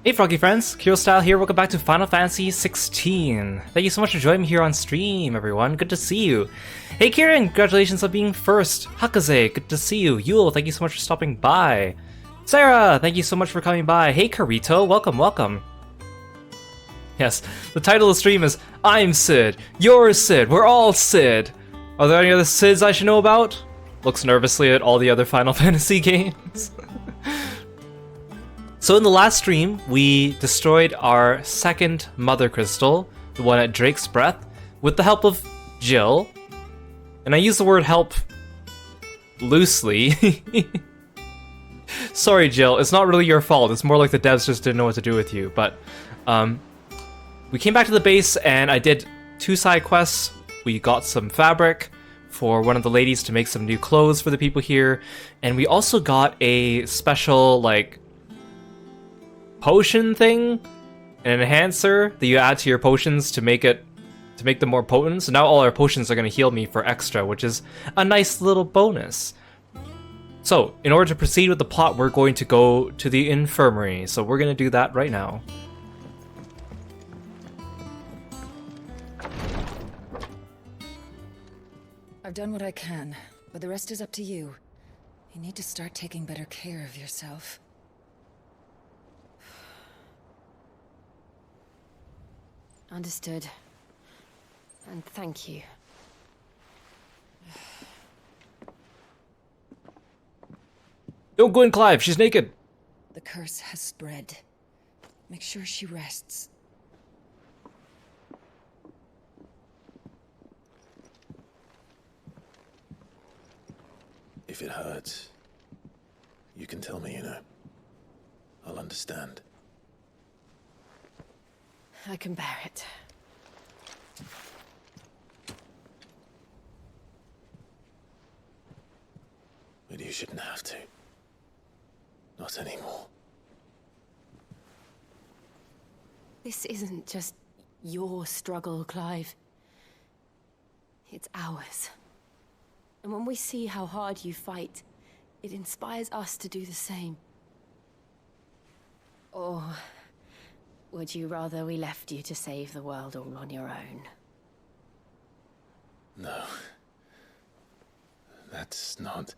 Hey Froggy friends, Kirostyle here, welcome back to Final Fantasy XVI. Thank you so much for joining me here on stream, everyone. Good to see you. Hey Kieran, congratulations on being first. Hakaze, good to see you. Yule, thank you so much for stopping by. Sarah, thank you so much for coming by. Hey Kirito, welcome. Yes, the title of the stream is I'm Sid, you're Sid, we're all Sid. Are there any other Sids I should know about? Looks nervously at all the other Final Fantasy games. So in the last stream, we destroyed our second Mother Crystal, the one at Drake's Breath, with the help of Jill. And I use the word help loosely. Sorry, Jill, it's not really your fault. It's more like the devs just didn't know what to do with you. But we came back to the base and I did 2 side quests. We got some fabric for one of the ladies to make some new clothes for the people here. And we also got a special, like, potion thing, an enhancer that you add to your potions to make them more potent. So now all our potions are going to heal me for extra, which is a nice little bonus. So in order to proceed with the plot, we're going to go to the infirmary. So we're going to do that right now. I've done what I can, but the rest is up to you. You need to start taking better care of yourself. Understood. And thank you. Don't go in, Clive, she's naked. The curse has spread. Make sure she rests. If it hurts, you can tell me, I'll understand. I can bear it. But you shouldn't have to. Not anymore. This isn't just your struggle, Clive. It's ours. And when we see how hard you fight, it inspires us to do the same. Or would you rather we left you to save the world all on your own? No. That's not...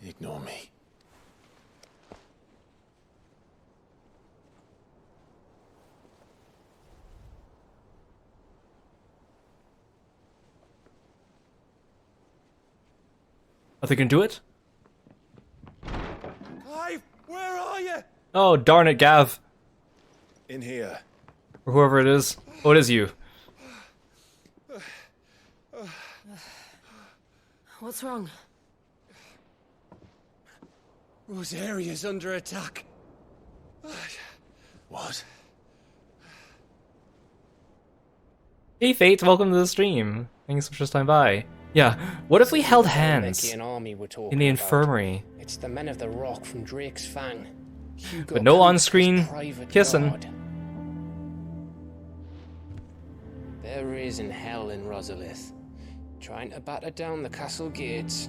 Ignore me. Are they gonna do it? Clive, where are you? Oh, darn it, Gav. In here. Or whoever it is. Oh, it is you. What's wrong? Rosaria's under attack. What? Hey Fate, welcome to the stream. Thanks so much for stopping by. Yeah, what if we held hands in the infirmary? It's the men of the rock from Drake's Fang. Hugo But no Cook, on-screen his private kissing. guard. There is in hell in Rosalith, trying to batter down the castle gates.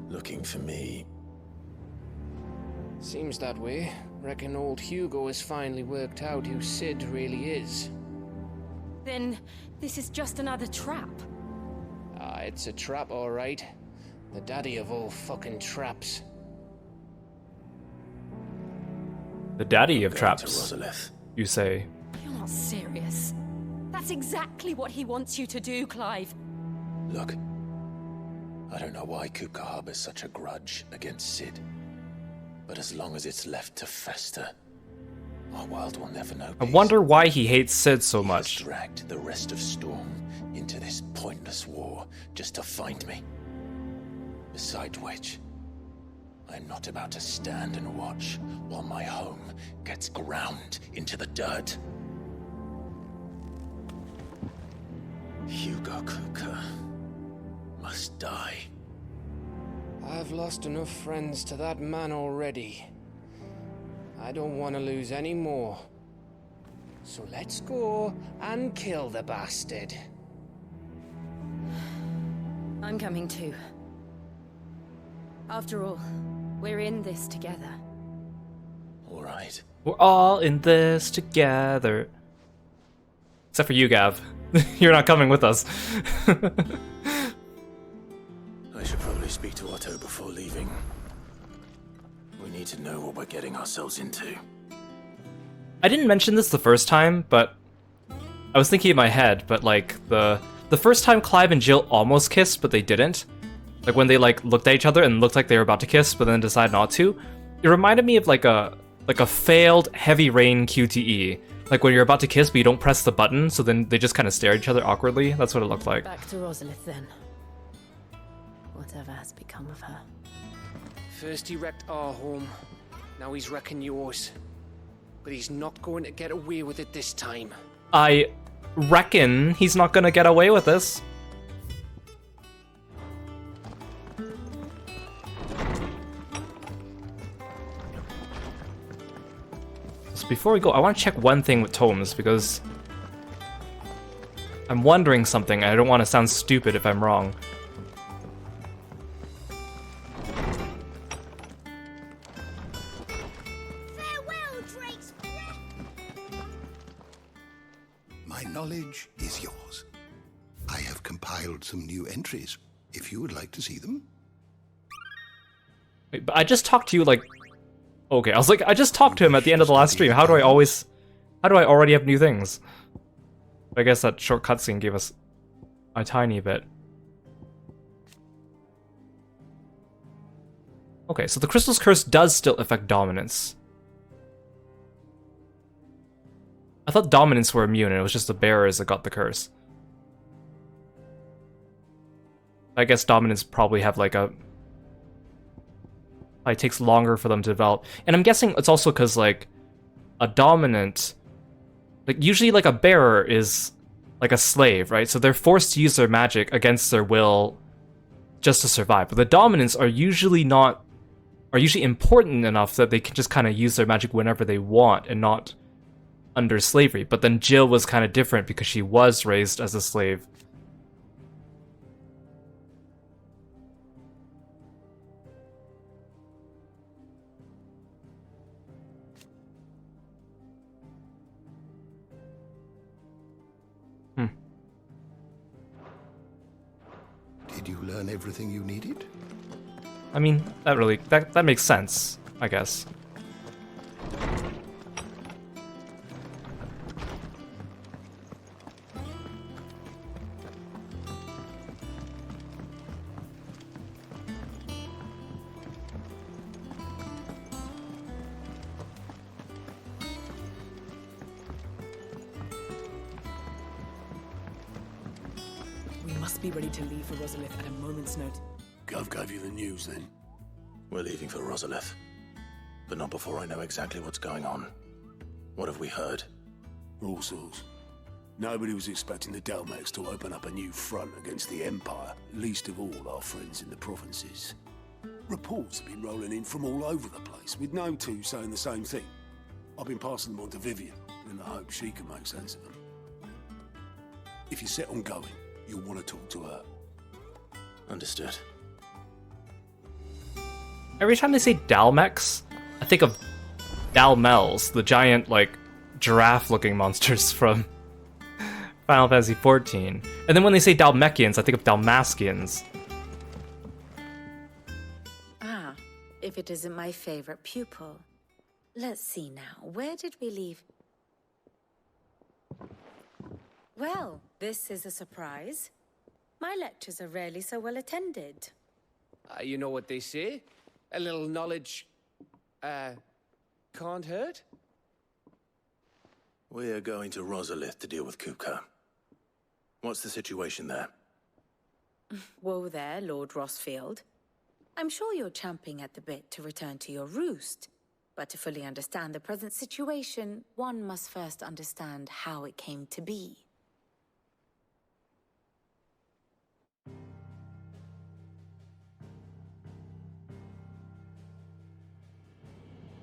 Looking for me? Seems that way. Reckon old Hugo has finally worked out who Sid really is. Then this is just another trap. Ah, it's a trap, all right. The daddy of all fucking traps. The daddy of Going traps, to Rosalith. you say. You're not serious. That's exactly what he wants you to do, Clive. Look, I don't know why Kupka harbors such a grudge against Sid. But as long as it's left to fester, our world will never know I peace. wonder why he hates Sid so He has much. dragged the rest of Storm into this pointless war just to find me. Besides which, I'm not about to stand and watch while my home gets ground into the dirt. Hugo Kupka must die. I've lost enough friends to that man already. I don't want to lose any more. So let's go and kill the bastard. I'm coming too. After all, We're in this together. All right. We're all in this together. Except for you, Gav. You're not coming with us. I should probably speak to Otto before leaving. We need to know what we're getting ourselves into. I didn't mention this the first time, but I was thinking in my head, but like the first time Clive and Jill almost kissed, but they didn't. Like when they like looked at each other and looked like they were about to kiss, but then decided not to. It reminded me of like a failed Heavy Rain QTE. Like when you're about to kiss, but you don't press the button, so then they just kind of stare at each other awkwardly. That's what it looked like. Back to Rosalith then. Whatever has become of her. First he wrecked our home, now he's wrecking yours. But he's not going to get away with it this time. I reckon he's not gonna get away with this. So before we go, I want to check one thing with tomes, because I'm wondering something, and I don't want to sound stupid if I'm wrong. My knowledge is yours. I have compiled some new entries, if you would like to see them. Wait, but I just talked to you like... Okay, I was like, I just talked to him at the end of the last stream. How do I already have new things? I guess that short cutscene gave us a tiny bit. Okay, so the Crystal's Curse does still affect dominance. I thought dominants were immune and it was just the bearers that got the curse. I guess dominants probably have like a... It takes longer for them to develop. And I'm guessing it's also because like a dominant... Like usually like a bearer is like a slave, right? So they're forced to use their magic against their will just to survive. But the dominants are usually not... Are usually important enough that they can just kind of use their magic whenever they want and not under slavery. But then Jill was kind of different because she was raised as a slave. Did you learn everything you needed? I mean, that makes sense, I guess. We must be ready to leave for Rosalith at a moment's notice. Gov gave you the news then? We're leaving for Rosalith. But not before I know exactly what's going on. What have we heard? All sorts. Nobody was expecting the Dalmex to open up a new front against the Empire, least of all our friends in the provinces. Reports have been rolling in from all over the place, with no two saying the same thing. I've been passing them on to Vivian, in the hope she can make sense of them. If you're set on going, you'll want to talk to her. Understood. Every time they say Dalmex, I think of Dalmels, the giant, like, giraffe-looking monsters from Final Fantasy XIV. And then when they say Dalmekians, I think of Dalmaskians. Ah, if it isn't my favorite pupil. Let's see now, where did we leave? Well, this is a surprise. My lectures are rarely so well attended. You know what they say? A little knowledge, can't hurt? We're going to Rosalith to deal with Kupka. What's the situation there? Whoa there, Lord Rossfield. I'm sure you're champing at the bit to return to your roost. But to fully understand the present situation, one must first understand how it came to be.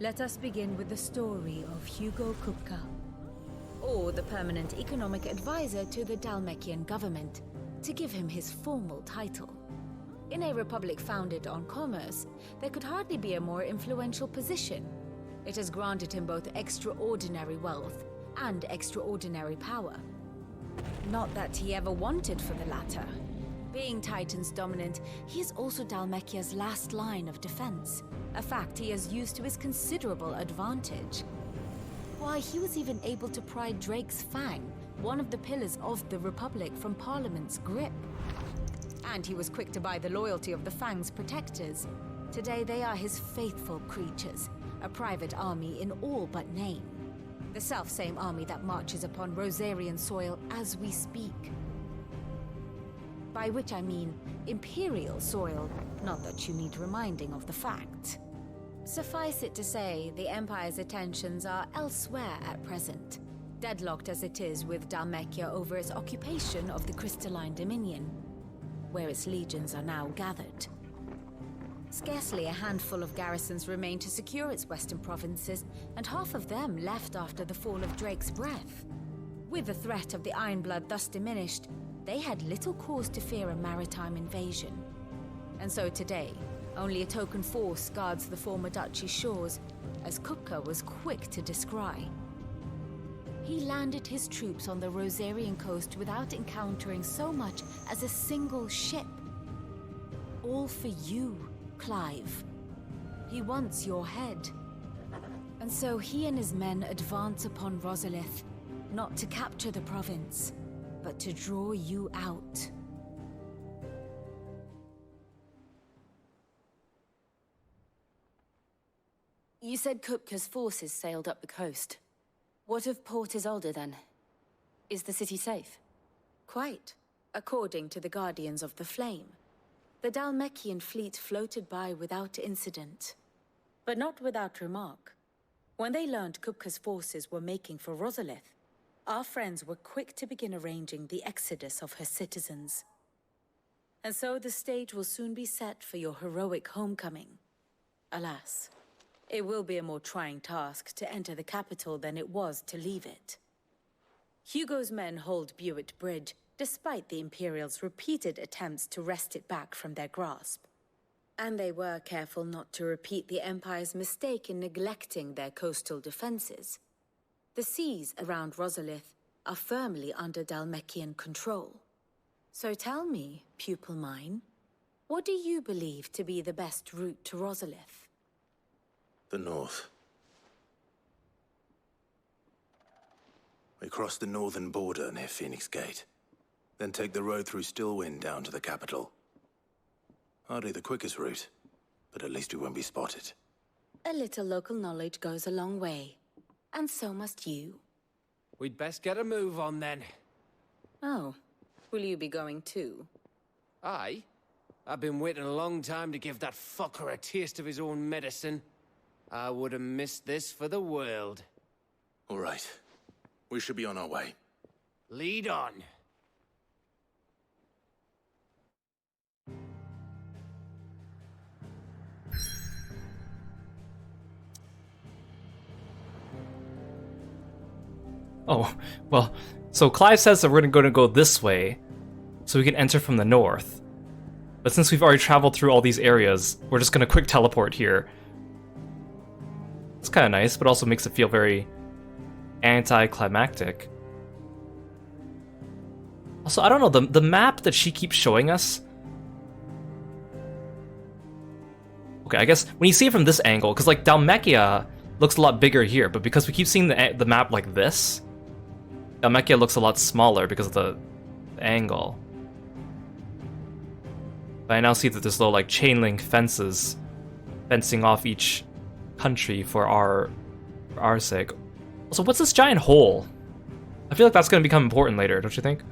Let us begin with the story of Hugo Kupka, or the permanent economic advisor to the Dalmekian government, to give him his formal title. In a republic founded on commerce, there could hardly be a more influential position. It has granted him both extraordinary wealth and extraordinary power. Not that he ever wanted for the latter. Being Titan's dominant, he is also Dhalmekia's last line of defense, a fact he has used to his considerable advantage. Why, he was even able to pry Drake's Fang, one of the pillars of the Republic, from Parliament's grip. And he was quick to buy the loyalty of the Fang's protectors. Today they are his faithful creatures, a private army in all but name. The self-same army that marches upon Rosarian soil as we speak. By which I mean Imperial soil, not that you need reminding of the fact. Suffice it to say, the Empire's attentions are elsewhere at present, deadlocked as it is with Dhalmekia over its occupation of the Crystalline Dominion, where its legions are now gathered. Scarcely a handful of garrisons remain to secure its western provinces, and half of them left after the fall of Drake's Breath. With the threat of the Ironblood thus diminished, they had little cause to fear a maritime invasion. And so today, only a token force guards the former duchy's shores, as Kupka was quick to descry. He landed his troops on the Rosarian coast without encountering so much as a single ship. All for you, Clive. He wants your head. And so he and his men advance upon Rosalith, not to capture the province, but to draw you out. You said Kupka's forces sailed up the coast. What of Port Isolde then? Is the city safe? Quite, according to the Guardians of the Flame. The Dhalmekian fleet floated by without incident. But not without remark. When they learned Kupka's forces were making for Rosalith, our friends were quick to begin arranging the exodus of her citizens. And so the stage will soon be set for your heroic homecoming. Alas, it will be a more trying task to enter the capital than it was to leave it. Hugo's men hold Buett Bridge, despite the Imperials' repeated attempts to wrest it back from their grasp. And they were careful not to repeat the Empire's mistake in neglecting their coastal defenses. The seas around Rosalith are firmly under Dhalmekian control. So tell me, pupil mine, what do you believe to be the best route to Rosalith? The north. We cross the northern border near Phoenix Gate, then take the road through Stillwind down to the capital. Hardly the quickest route, but at least we won't be spotted. A little local knowledge goes a long way. And so must you. We'd best get a move on then. Oh, will you be going too? Aye. I've been waiting a long time to give that fucker a taste of his own medicine. I would have missed this for the world. All right. We should be on our way. Lead on. Oh, well, so Clive says that we're gonna go this way, so we can enter from the north. But since we've already traveled through all these areas, we're just gonna quick teleport here. It's kind of nice, but also makes it feel very anticlimactic. Also, I don't know, the map that she keeps showing us. Okay, I guess when you see it from this angle, because like Dhalmekia looks a lot bigger here, but because we keep seeing the map like this, Dhalmekia looks a lot smaller because of the angle. But I now see that there's little like chain link fences fencing off each country for our sake. Also, what's this giant hole? I feel like that's going to become important later, don't you think?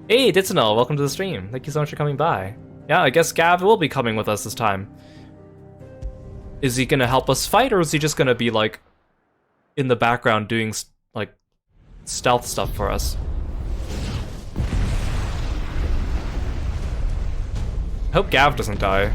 Hey, Ditsinel, welcome to the stream. Thank you so much for coming by. Yeah, I guess Gav will be coming with us this time. Is he going to help us fight, or is he just going to be, like, in the background doing, like, stealth stuff for us? I hope Gav doesn't die.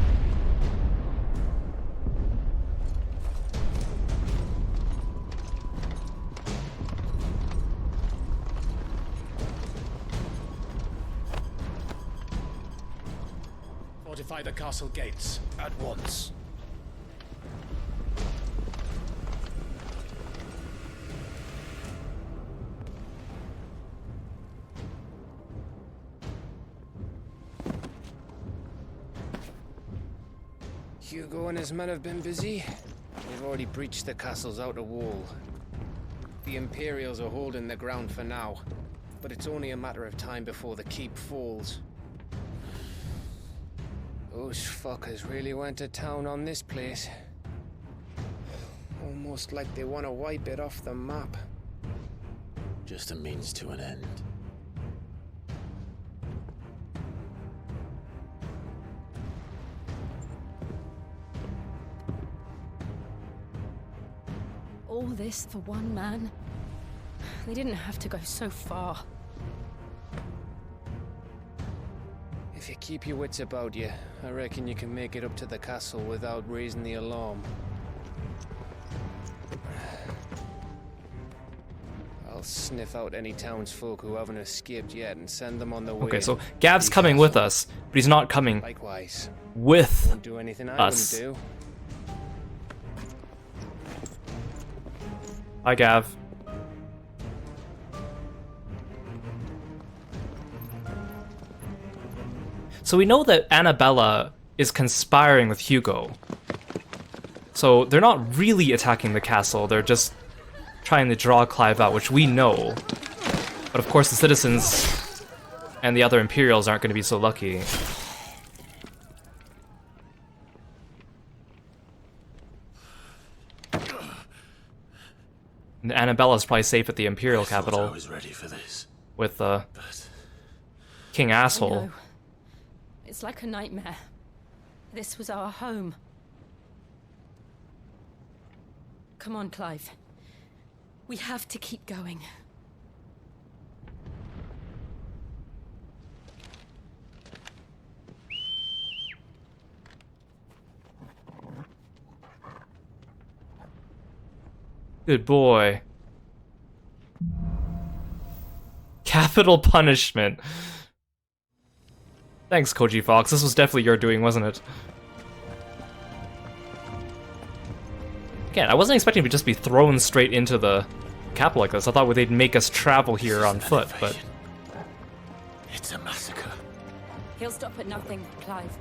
Fortify the castle gates at once. Hugo and his men have been busy. They've already breached the castle's outer wall. The Imperials are holding the ground for now, but it's only a matter of time before the keep falls. Those fuckers really went to town on this place. Almost like they want to wipe it off the map. Just a means to an end. All this for one man? They didn't have to go so far. If you keep your wits about you, I reckon you can make it up to the castle without raising the alarm. I'll sniff out any townsfolk who haven't escaped yet and send them on the way. Okay, so Gav's coming with us, but he's not coming Likewise. with Won't do anything I us. wouldn't do. Hi, Gav. So we know that Annabella is conspiring with Hugo. So they're not really attacking the castle, they're just trying to draw Clive out, which we know. But of course the citizens and the other Imperials aren't going to be so lucky. And Annabella's probably safe at the Imperial capital. I was ready for this. With But King Asshole. No. It's like a nightmare. This was our home. Come on, Clive. We have to keep going. Good boy. Capital punishment. Thanks, Koji Fox. This was definitely your doing, wasn't it? Again, I wasn't expecting to just be thrown straight into the capital like this. I thought they'd make us travel here on foot, but... it's a massacre. He'll stop at nothing, Clive.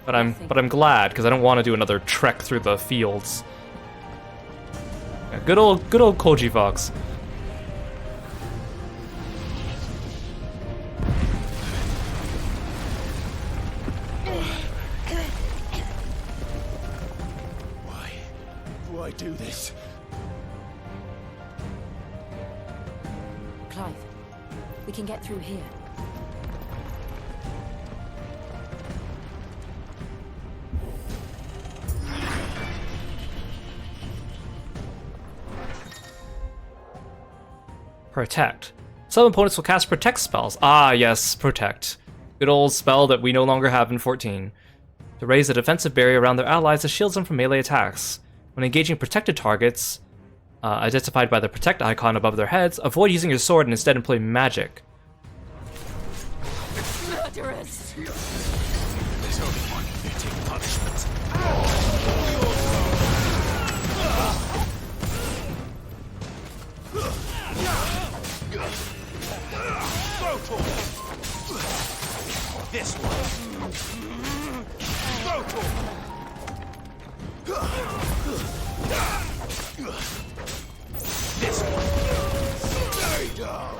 But I'm glad, because I don't want to do another trek through the fields. Yeah, good old Koji Fox. Why do this? Clive, we can get through here. Protect. Some opponents will cast protect spells. Ah, yes, protect. Good old spell that we no longer have in 14. To raise a defensive barrier around their allies that shields them from melee attacks. When engaging protected targets, identified by the protect icon above their heads, avoid using your sword and instead employ magic. Murderers! There's only one fitting punishment. This one. This one. Stay down.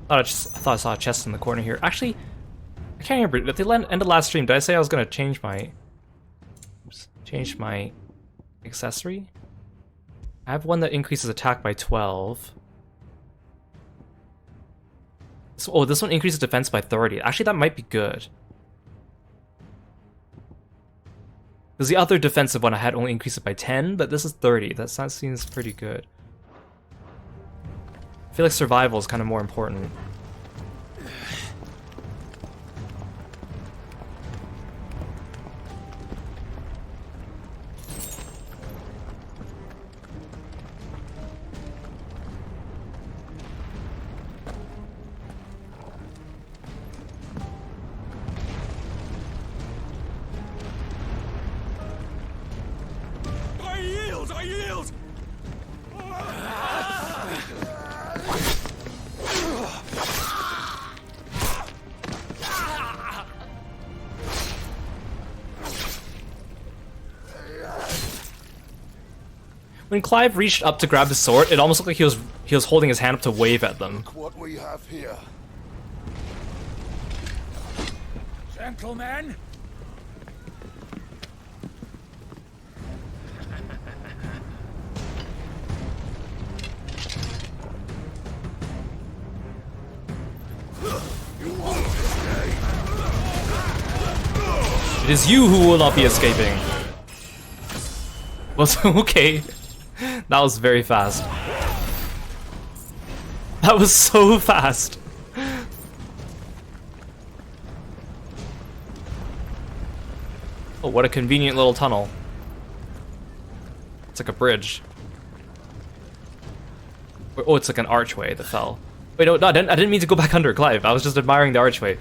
I thought I saw a chest in the corner here. Actually, I can't remember. At the end of last stream, did I say I was gonna change my accessory? I have one that increases attack by 12. So, oh, this one increases defense by 30. Actually, that might be good. Because the other defensive one I had only increased it by 10, but this is 30. That seems pretty good. I feel like survival is kind of more important. When Clive reached up to grab his sword, it almost looked like he was holding his hand up to wave at them. Look what we have here. Gentlemen! It is you who will not be escaping. Well, okay. That was very fast. That was so fast. Oh, what a convenient little tunnel. It's like a bridge. Oh, it's like an archway that fell. Wait, no, I didn't mean to go back under, Clive. I was just admiring the archway.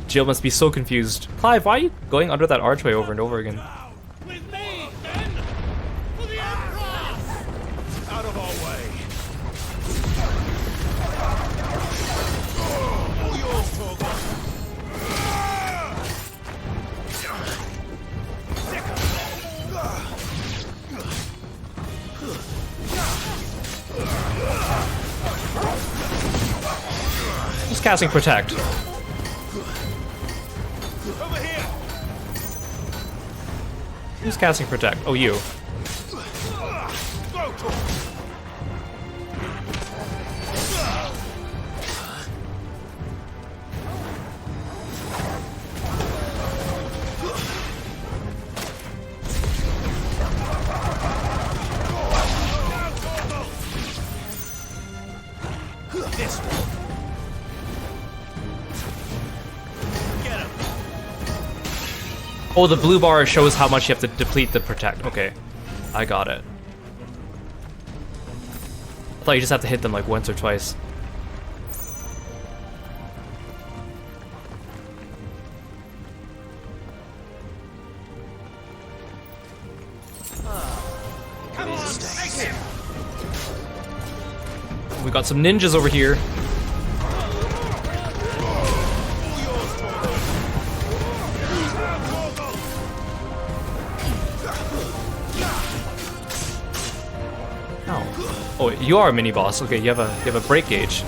Jill must be so confused. Clive, why are you going under that archway over and over again? With me, men! For the Emperor! Out of our way! All yours, Torgon! Just casting Protect. Over here! Who's casting Protect? Oh, you. Go, Torgon! This one. Get him. Oh, the blue bar shows how much you have to deplete the Protect. Okay, I got it. I thought you just have to hit them like once or twice. Come on, take him! We got some ninjas over here. Oh. Oh, you are a mini boss. Okay, you have a break gauge.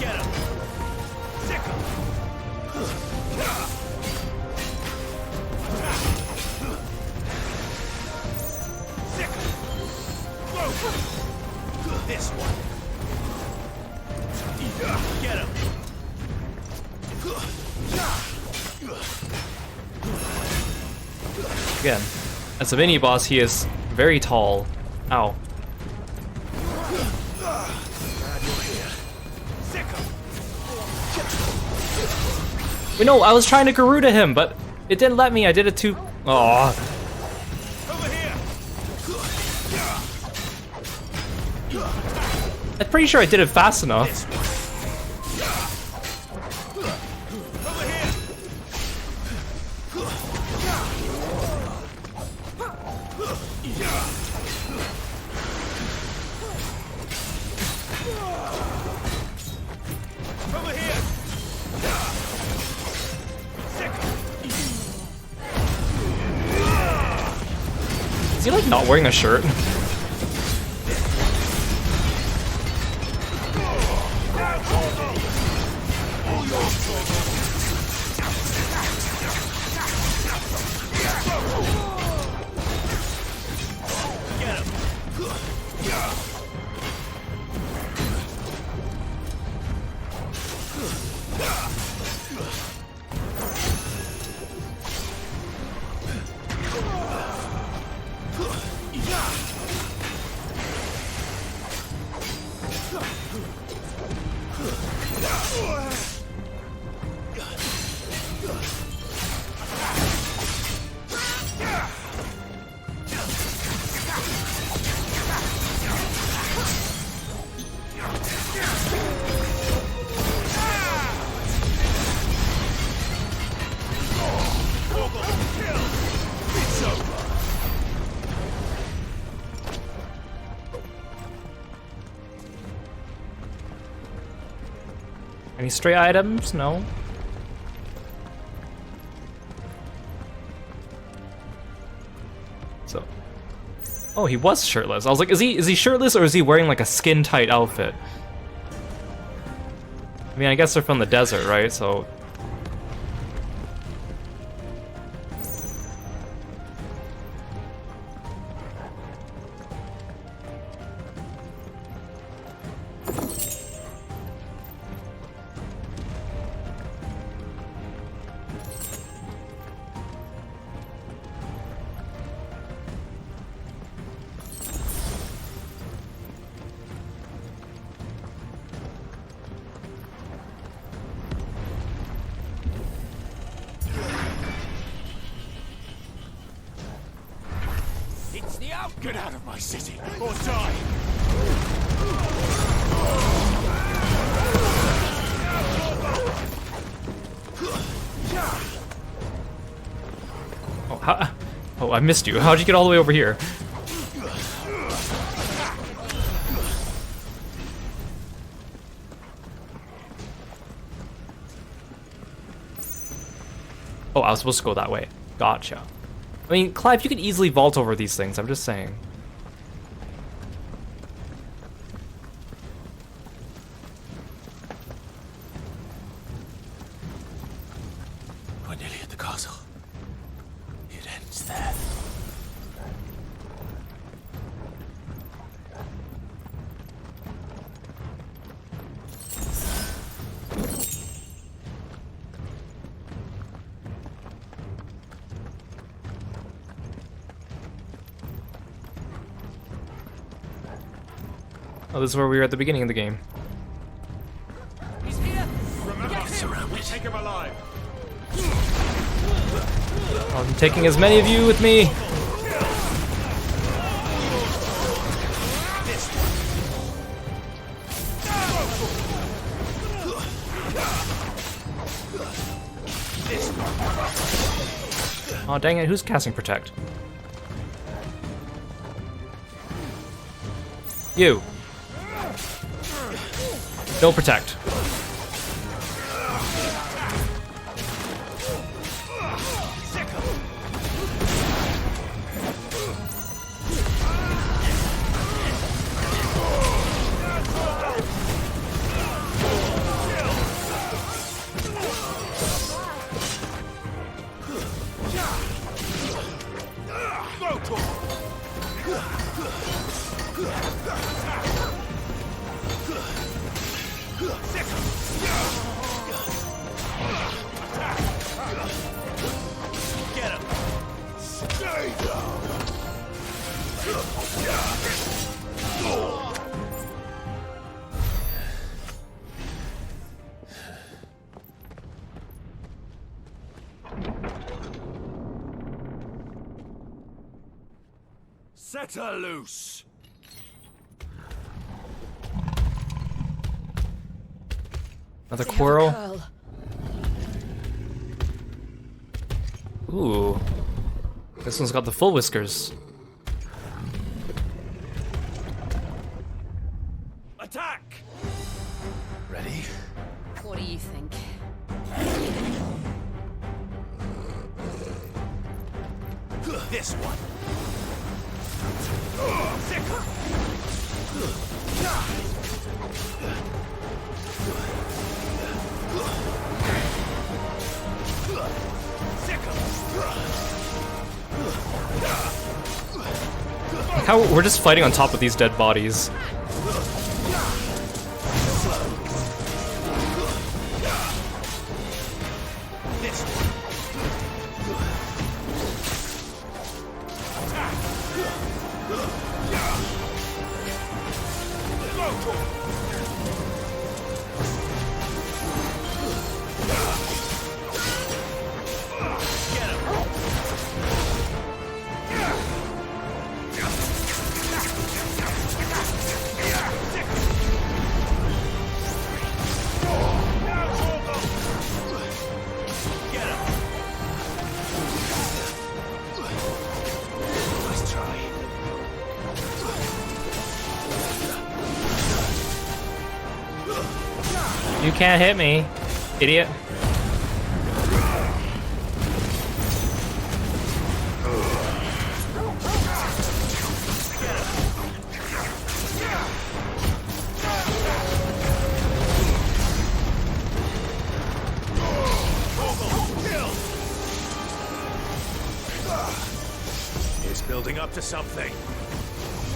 Get him! Sick him! Sick him! Whoa. This one. Get him! Again, as a mini boss, he is very tall. Ow. Wait, no, I was trying to Garuda him, but it didn't let me. I did it too. Aww. Over here! I'm pretty sure I did it fast enough. This one. Over here! Over here! Is he like not wearing a shirt? Get him! Any stray items? No. So, oh, he was shirtless. I was like, is he shirtless or is he wearing like a skin tight outfit? I mean, I guess they're from the desert, right? So. Get out of my city, or die! Oh, I missed you. How'd you get all the way over here? Oh, I was supposed to go that way. Gotcha. I mean, Clive, you could easily vault over these things, I'm just saying. We're nearly at the castle. It ends there. Oh, this is where we were at the beginning of the game. He's here! Remember, surrounded. Take him alive. I'm taking as many of you with me. Oh, dang it, who's casting Protect? You. No Protect. Set her loose! Another Quirrell. Ooh. This one's got the full whiskers. Attack! Ready? What do you think? This one. Like how we're just fighting on top of these dead bodies. You can't hit me, idiot. It's building up to something.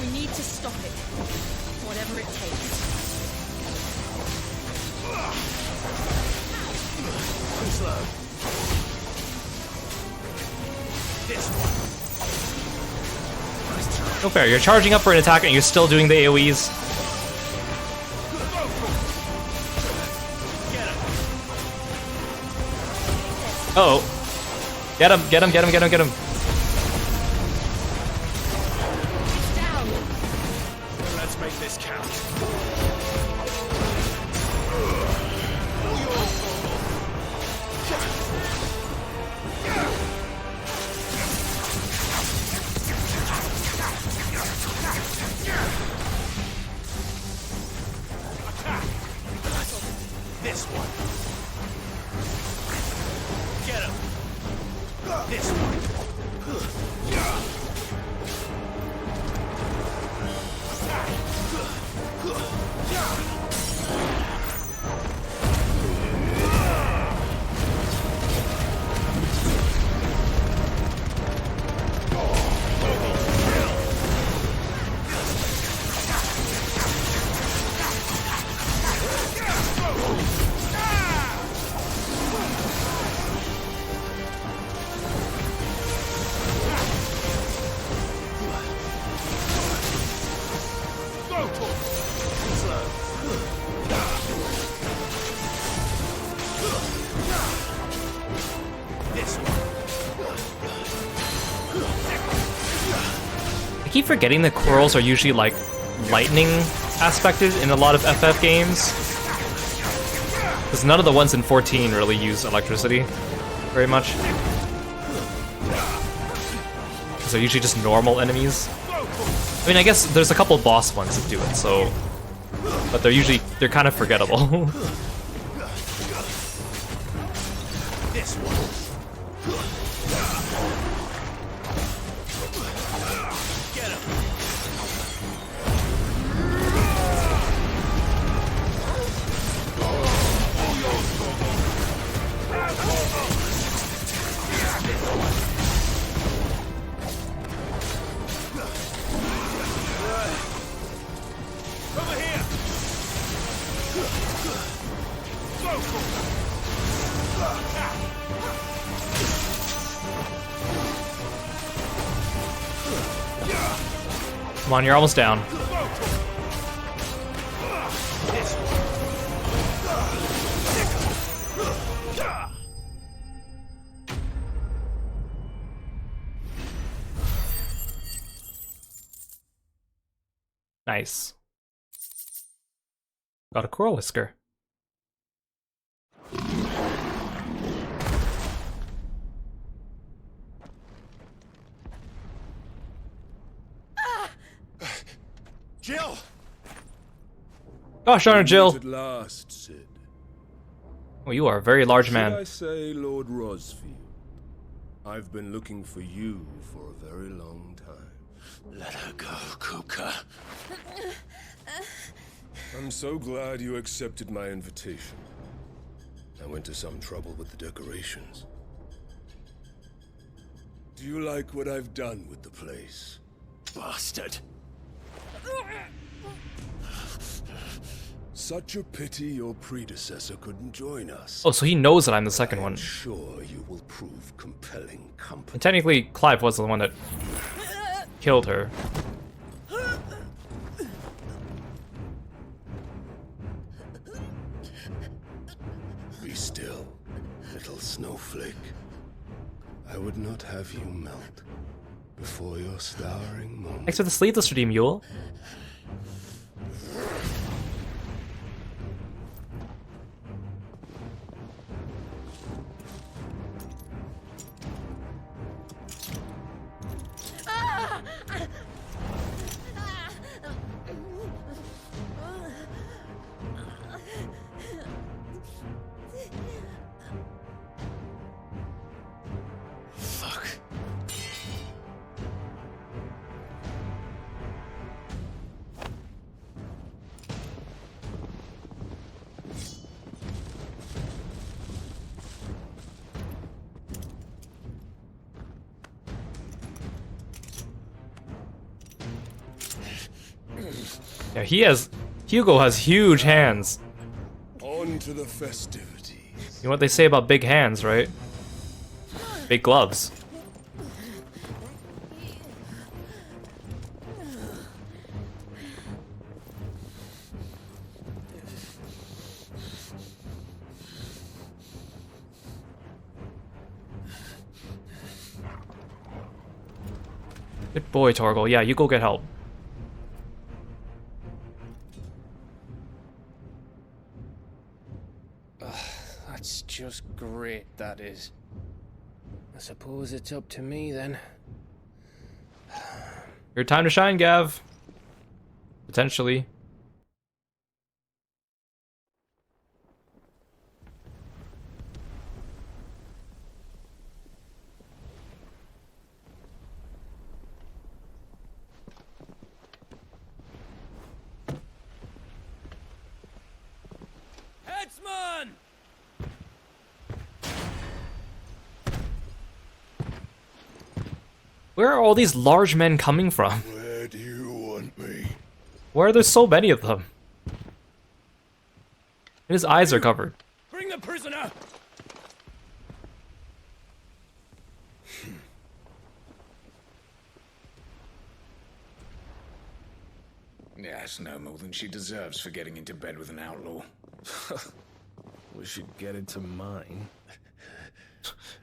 We need to stop it. Whatever it takes. Too slow. This one. No fair, you're charging up for an attack and you're still doing the AoEs. Uh oh. Get him, get him, get him, get him, get him. Let's make this count. This one. Get him. This one. I keep forgetting that quarrels are usually like lightning aspected in a lot of FF games. Because none of the ones in 14 really use electricity very much. Because they're usually just normal enemies. I mean, I guess there's a couple boss ones that do it, so... But they're kind of forgettable. This one. Get him. Over here. Come on, you're almost down. Nice. Got a coral whisker. Jill! Gosh darn it, Jill. At last, Sid. Well, you are a very large Should man. I say, Lord Rosfield? I've been looking for you for a very long time. Let her go, Kuka. I'm so glad you accepted my invitation. I went to some trouble with the decorations. Do you like what I've done with the place? Bastard. Such a pity your predecessor couldn't join us. Oh, so he knows that I'm the second one. I'm sure you will prove compelling company. And technically, Clive was the one that killed her. Be still, little snowflake. I would not have you melt before your starring moment. Thanks for the sleeveless redeem, Yule. Yeah, Hugo has huge hands. On to the festivities. You know what they say about big hands, right? Big gloves. Good boy, Torgal. Yeah, you go get help. That's just great, that is. I suppose it's up to me then. Your time to shine, Gav. Potentially. Headsman! Where are all these large men coming from? Where do you want me? Why are there so many of them? And his eyes are covered. Bring the prisoner! Yes, no more than she deserves for getting into bed with an outlaw. We should get into mine.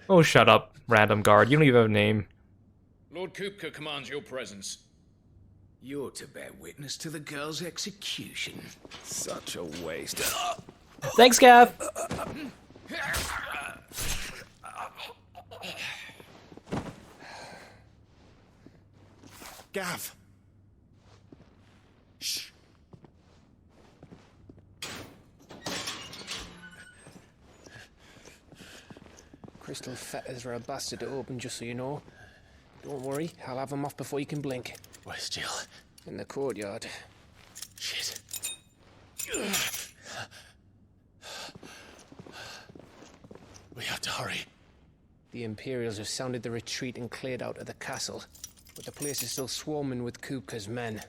Oh, shut up, random guard. You don't even have a name. Lord Kupka commands your presence. You're to bear witness to the girl's execution. Such a waste. Thanks, Gav! Gav! Shh. Crystal fetters are a bastard to open, just so you know. Don't worry, I'll have them off before you can blink. Where's Jill? In the courtyard. Shit. We have to hurry. The Imperials have sounded the retreat and cleared out of the castle, but the place is still swarming with Kupka's men.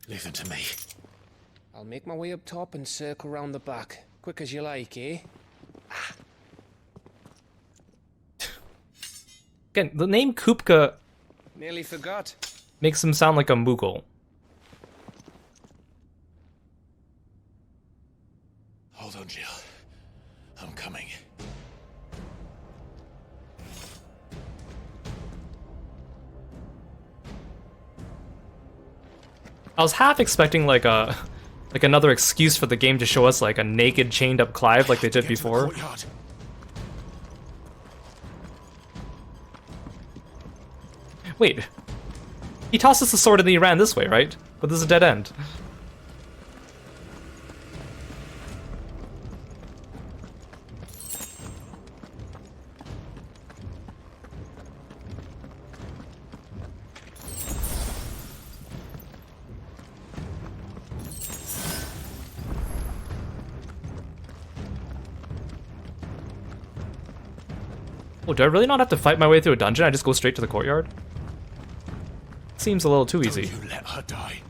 Leave them to me. I'll make my way up top and circle round the back. Quick as you like, eh? Again, the name Kupka Nearly forgot. makes him sound like a Moogle. Hold on, Jill. I'm coming. I was half expecting like another excuse for the game to show us like a naked chained up Clive like they did before. Wait. He tossed us the sword and then he ran this way, right? But this is a dead end. Oh, do I really not have to fight my way through a dungeon? I just go straight to the courtyard? Seems a little too easy. Don't you let her die.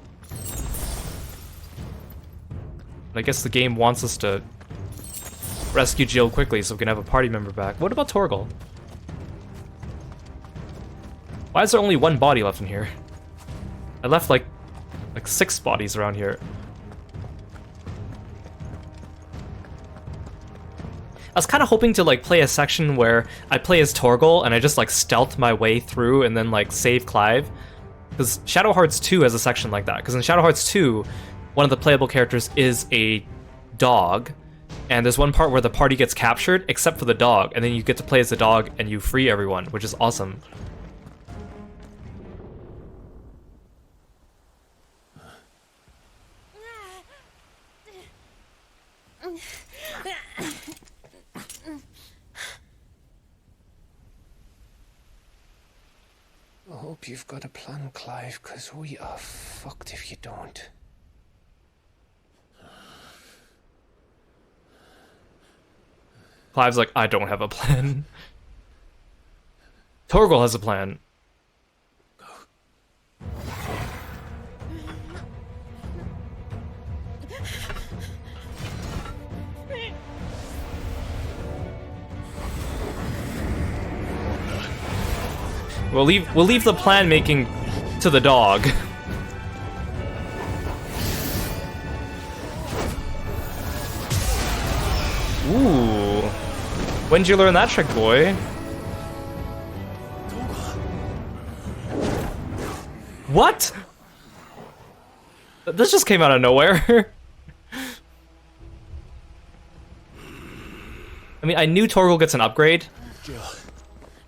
I guess the game wants us to rescue Jill quickly so we can have a party member back. What about Torgal? Why is there only one body left in here? I left like 6 bodies around here. I was kind of hoping to like play a section where I play as Torgal and I just like stealth my way through and then like save Clive. Because Shadow Hearts 2 has a section like that. Because in Shadow Hearts 2, one of the playable characters is a dog. And there's one part where the party gets captured, except for the dog. And then you get to play as the dog and you free everyone, which is awesome. I hope you've got a plan, Clive, because we are fucked if you don't. Clive's like, I don't have a plan. Torgal has a plan. We'll leave the plan making to the dog. Ooh. When did you learn that trick, boy? What? This just came out of nowhere. I mean, I knew Torgal gets an upgrade. Jill,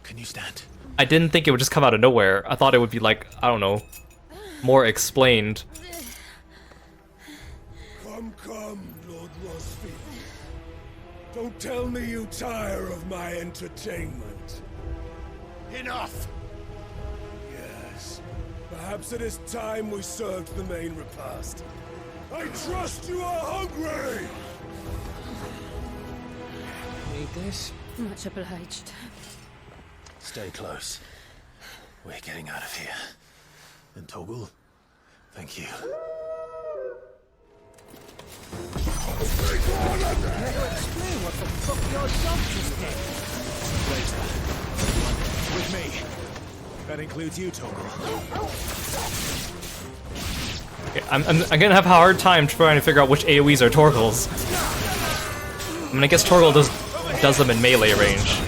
can you stand? I didn't think it would just come out of nowhere. I thought it would be like, I don't know, more explained. Come, Lord Rosfield. Don't tell me you tire of my entertainment. Enough! Yes, perhaps it is time we served the main repast. I trust you are hungry! Need this? Much obliged. Stay close. We're getting out of here. And Torgal, thank you. Explain what the fuck your doctor's with me. That includes you, Torgal. Okay, I'm gonna have a hard time trying to figure out which AoEs are Torgal's. I mean, I guess Torgal does them in melee range.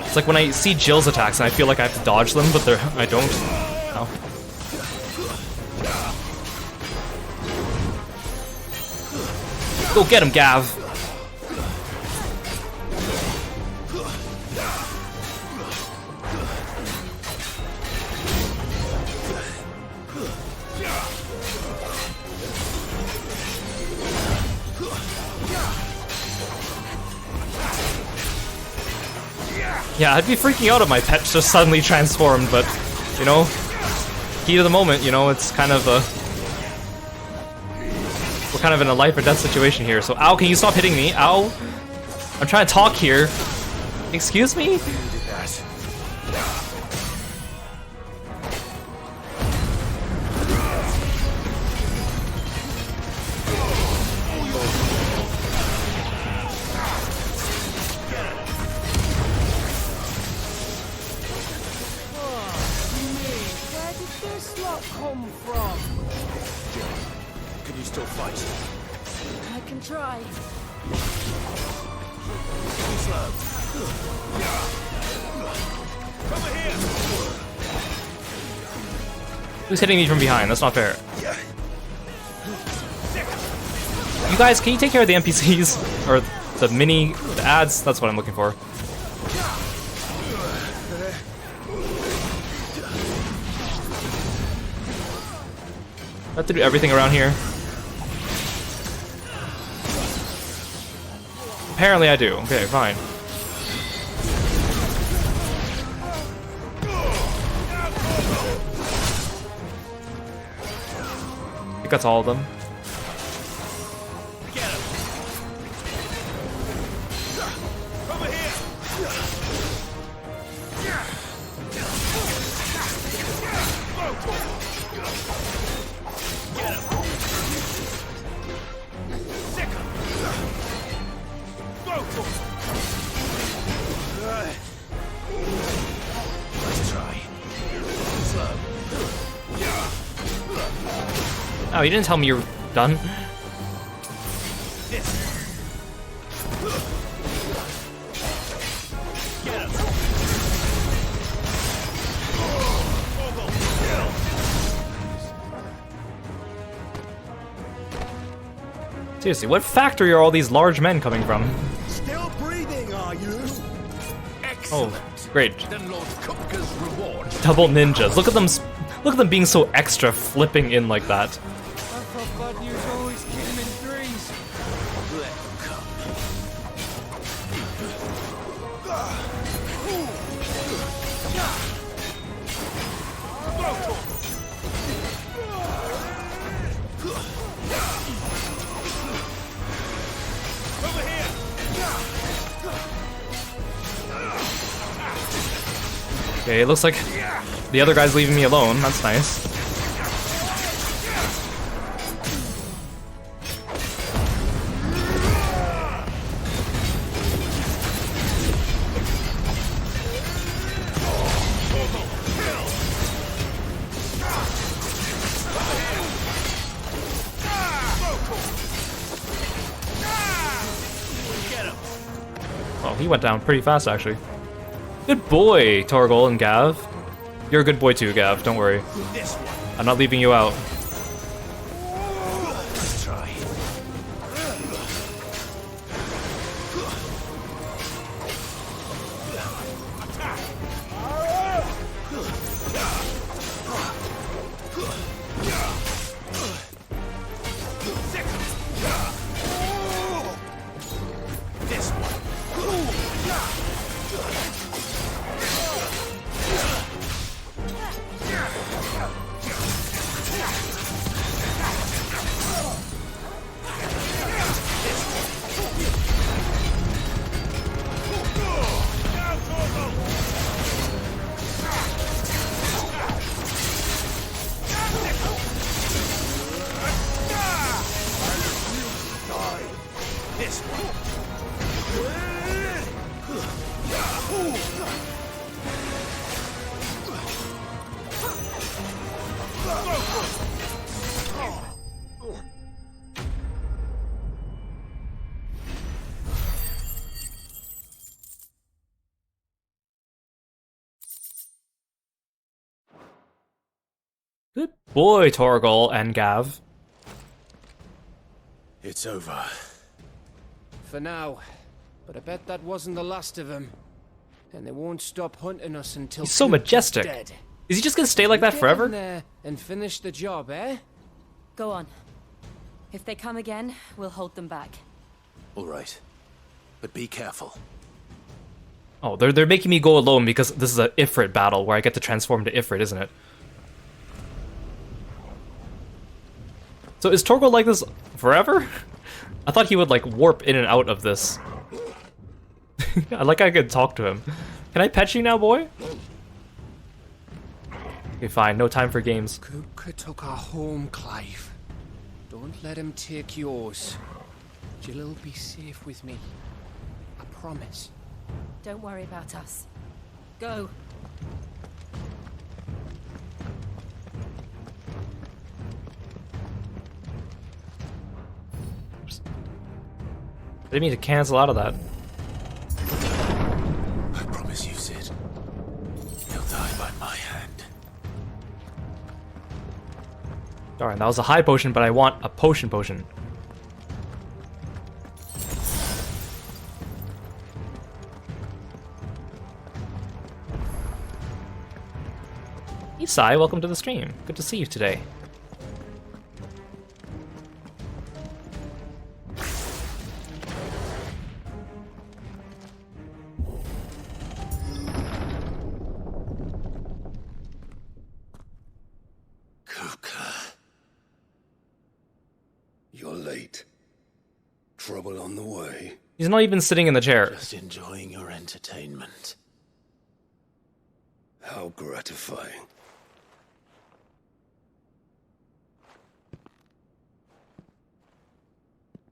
It's like when I see Jill's attacks and I feel like I have to dodge them, but I don't. No. Go get him, Gav! Yeah, I'd be freaking out if my pet just suddenly transformed, but, you know, heat of the moment, you know, it's kind of a... We're kind of in a life or death situation here, so ow, can you stop hitting me? Ow! I'm trying to talk here. Excuse me? I can try. Who's hitting me from behind? That's not fair. You guys, can you take care of the NPCs? Or the ads? That's what I'm looking for. I have to do everything around here. Apparently I do. Okay, fine. I think that's all of them. Oh, you didn't tell me you were done? Seriously, what factory are all these large men coming from? Still breathing, are you? Oh, great. Then Lord Kupka's reward. Double ninjas. Look at them. Look at them being so extra, flipping in like that. I thought bad news always came in threes. Let them come. Over here. Okay, it looks like the other guy's leaving me alone. That's nice. he went down pretty fast, actually. Good boy, Torgal and Gav. You're a good boy too, Gav, don't worry. I'm not leaving you out. Let's try. Good boy, Torgal and Gav. It's over. For now. But I bet that wasn't the last of them. And they won't stop hunting us until He's so Kupka's majestic. dead. Is he just gonna stay like that Get in forever? there and finish the job, eh? Go on. If they come again, we'll hold them back. All right. But be careful. Oh, they're making me go alone because this is a Ifrit battle where I get to transform to Ifrit, isn't it? So is Torgal like this forever? I thought he would like warp in and out of this. I could talk to him. Can I pet you now, boy? Okay, fine. No time for games. Kupka took our home, Clive. Don't let him take yours. Jill'll be safe with me. I promise. Don't worry about us. Go. I didn't mean to cancel out of that. I promise you, Sid. He'll die by my hand. Darn, that was a high potion, but I want a potion. Isai, welcome to the stream. Good to see you today. You're late. Trouble on the way. He's not even sitting in the chair. Just enjoying your entertainment. How gratifying.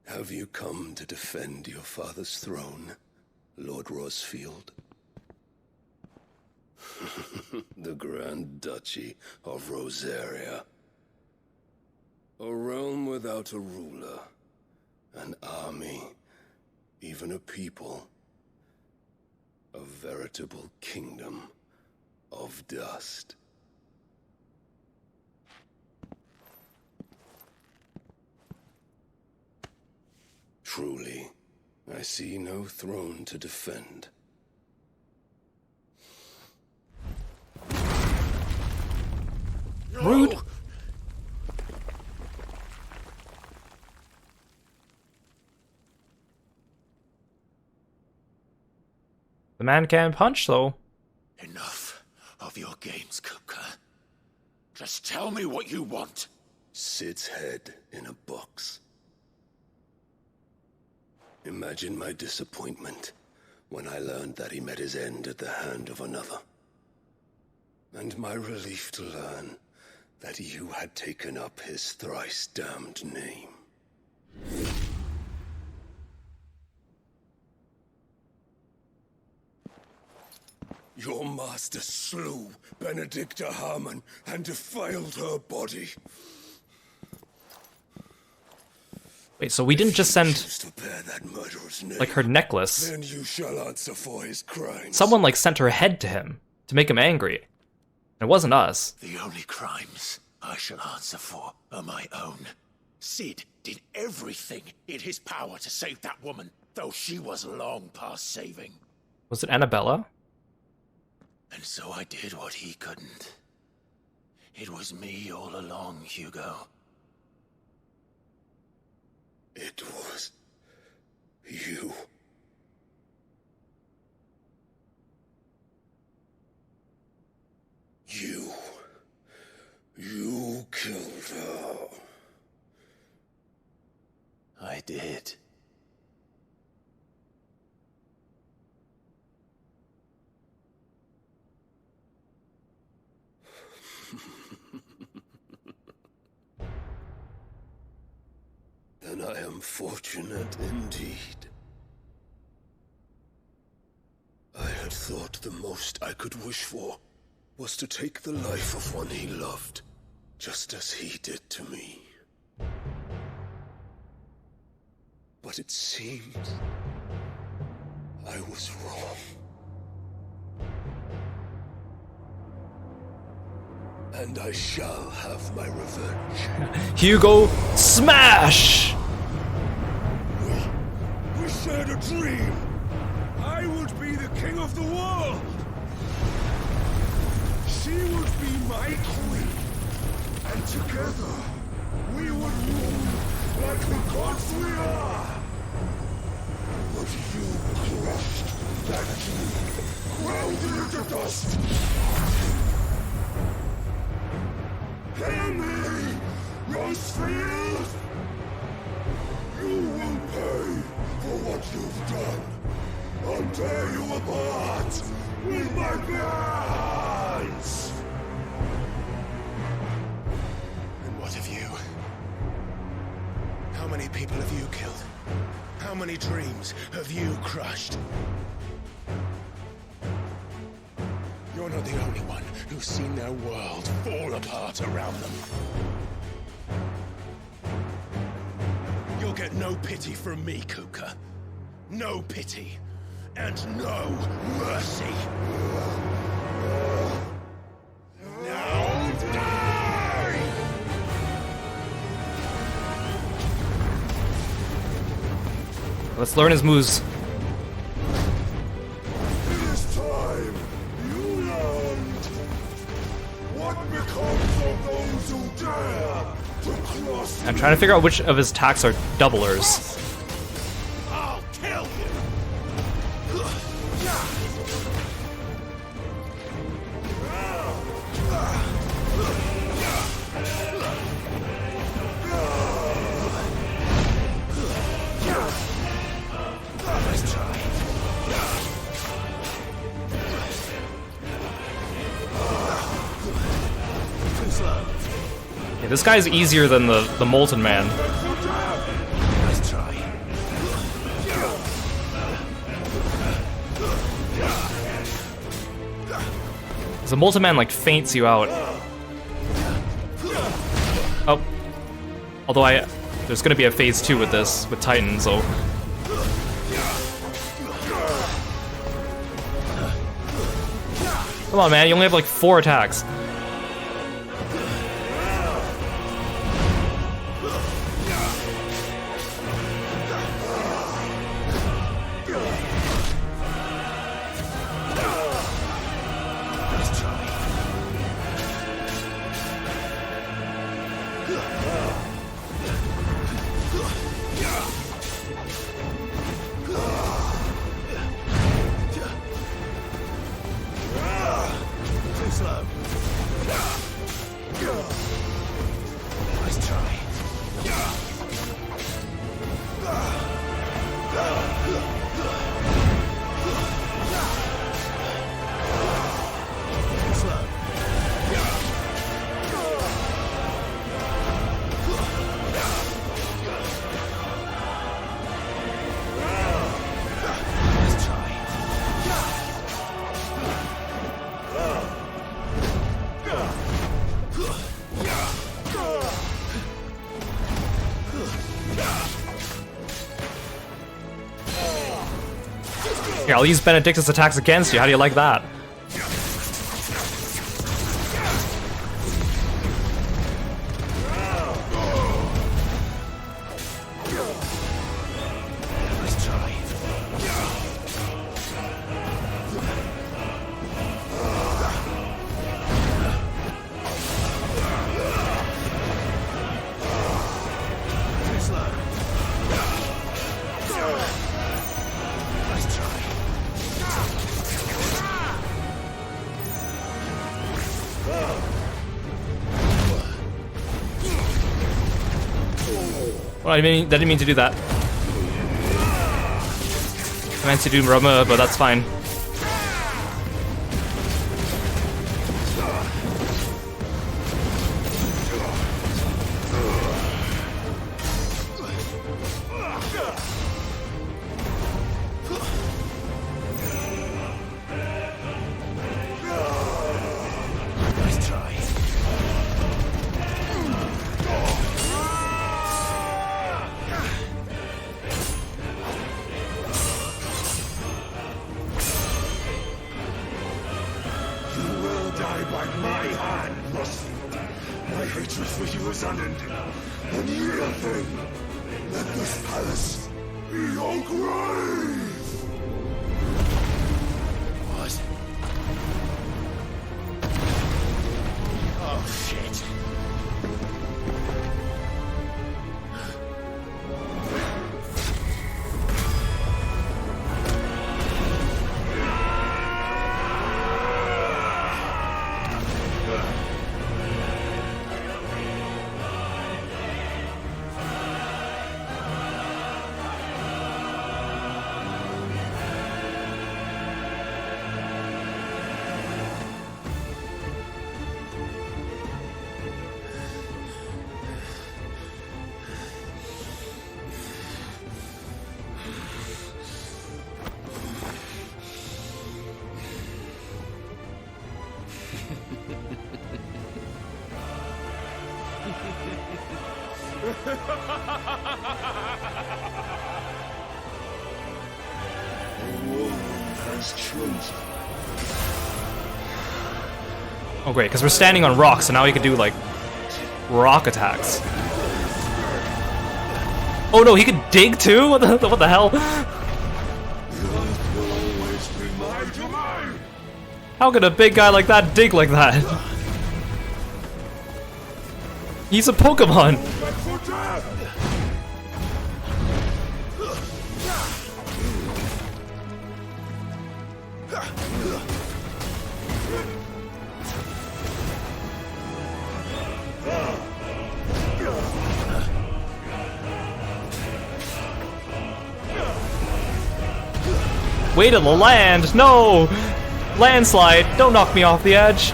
Have you come to defend your father's throne, Lord Rosfield? The Grand Duchy of Rosaria. A realm without a ruler, an army, even a people. A veritable kingdom of dust. Truly, I see no throne to defend. Rude. The man can punch, though. Enough of your games, Kupka. Just tell me what you want. Sid's head in a box. Imagine my disappointment when I learned that he met his end at the hand of another. And my relief to learn that you had taken up his thrice-damned name. Your master slew Benedicta Harmon and defiled her body. Wait, so we didn't just send To bear that murderer's name, like her necklace. then you shall answer for his crimes. Someone like sent her head to him to make him angry. And it wasn't us. The only crimes I shall answer for are my own. Sid did everything in his power to save that woman, though she was long past saving. Was it Annabella? And so I did what he couldn't. It was me all along, Hugo. It was you. You killed her. I did. Then I am fortunate indeed. I had thought the most I could wish for was to take the life of one he loved, just as he did to me. But it seems I was wrong. And I shall have my revenge. Hugo, smash! We shared a dream. I would be the king of the world. She would be my queen. And together, we would rule like the gods we are. But you crushed that dream, ground it into dust. Hear me, Rosefield! You will pay for what you've done. I'll tear you apart with my bare hands! And what of you? How many people have you killed? How many dreams have you crushed? You're not the only one who's seen their world fall apart around them. You'll get no pity from me, Kupka. No pity. And no mercy. Now die! Let's learn his moves. It is time you learned what becomes of those who dare to cross. I'm trying to figure out which of his attacks are doublers. I'll kill you. Yeah, this guy's easier than the Molten Man. Let's try. The Molten Man like faints you out. Oh. Although there's gonna be a phase 2 with this, with Titan, so. Come on, man, you only have like 4 attacks. Too slow. Here, I'll use Benedictus attacks against you. How do you like that? Well, I didn't mean to do that. I meant to do Roma, but that's fine. Oh great, because we're standing on rocks, so now we can do like rock attacks. Oh no, he could dig too? What the hell? How could a big guy like that dig like that? He's a Pokemon! Way to the land! No! Landslide! Don't knock me off the edge!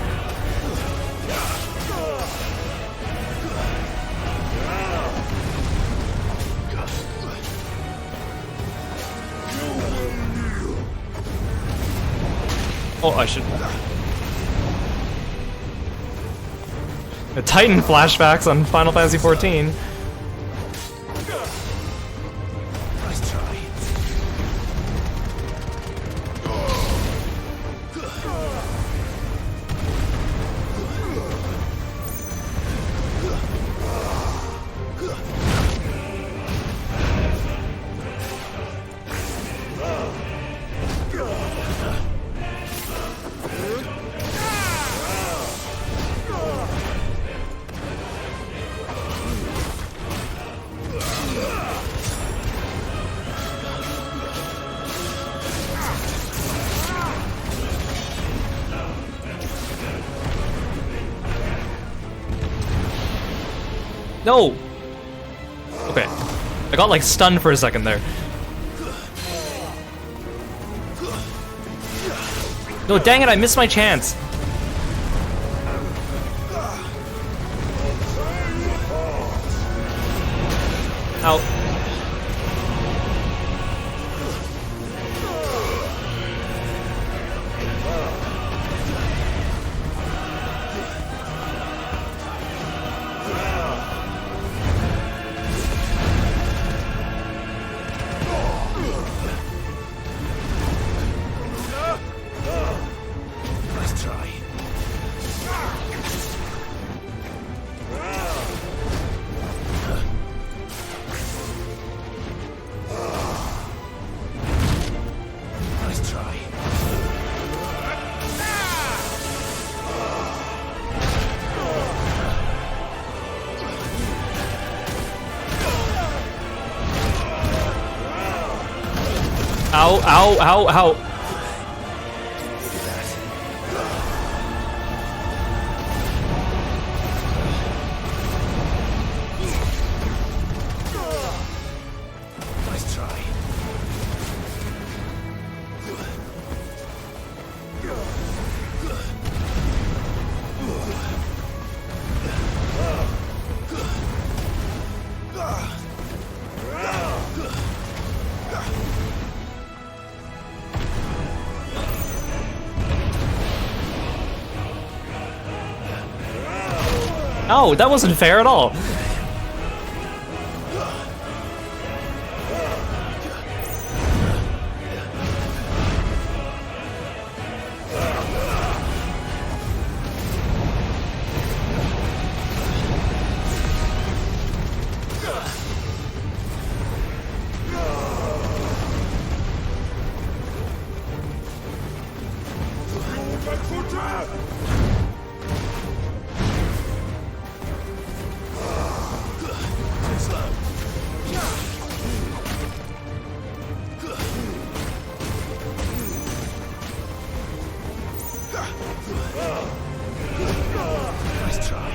Oh, I should... The Titan flashbacks on Final Fantasy XIV. No! Okay. I got like stunned for a second there. No, dang it, I missed my chance. Ow. Ow, ow, ow, ow. Nice try. Oh, that wasn't fair at all. Nice try.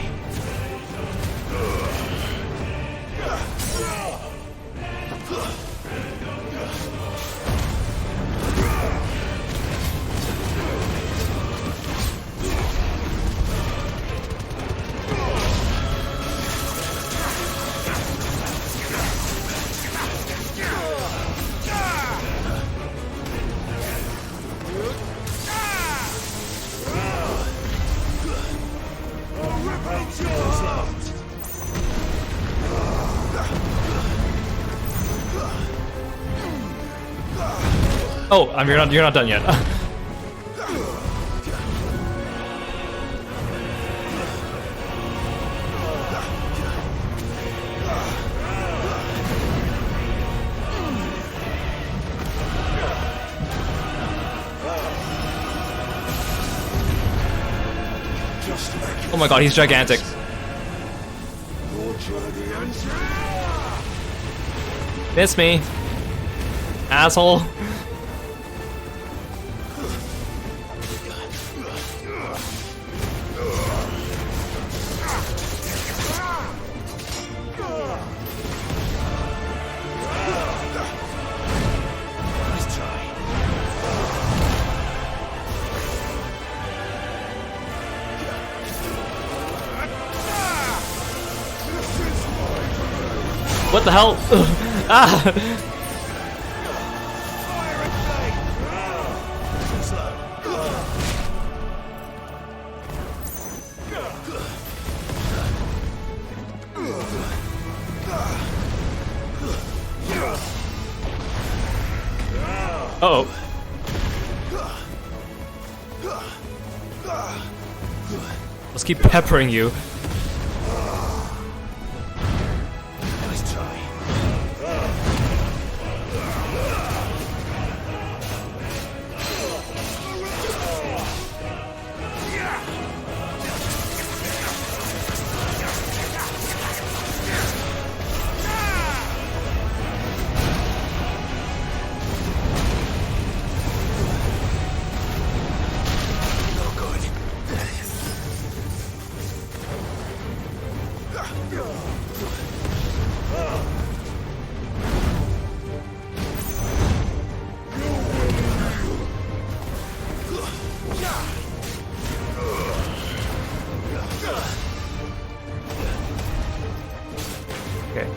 Oh, you're not done yet. Oh my god, he's gigantic. Miss me. Asshole. What the hell? Ah! Uh-oh. Let's keep peppering you. Nice try. Okay.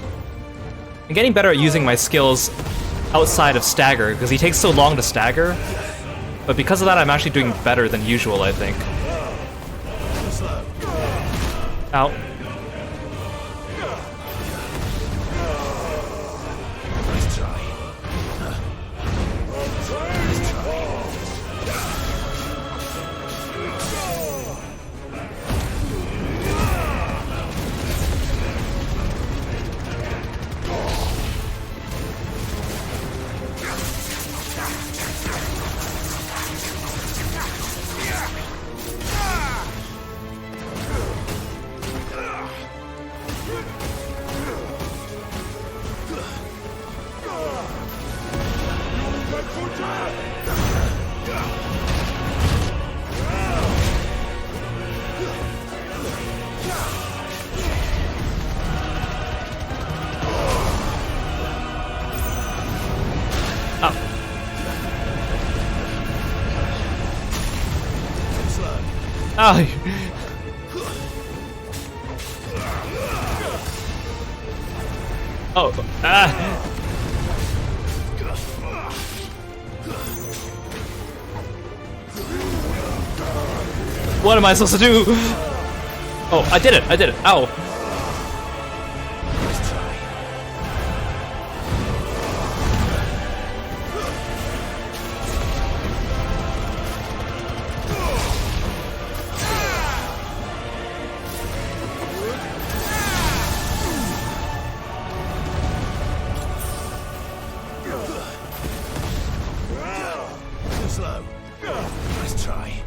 I'm getting better at using my skills outside of stagger, because he takes so long to stagger. But because of that, I'm actually doing better than usual, I think. Ow. Oh. Oh. Ah. What am I supposed to do? Oh, I did it. I did it. Ow. Slow. Let's try.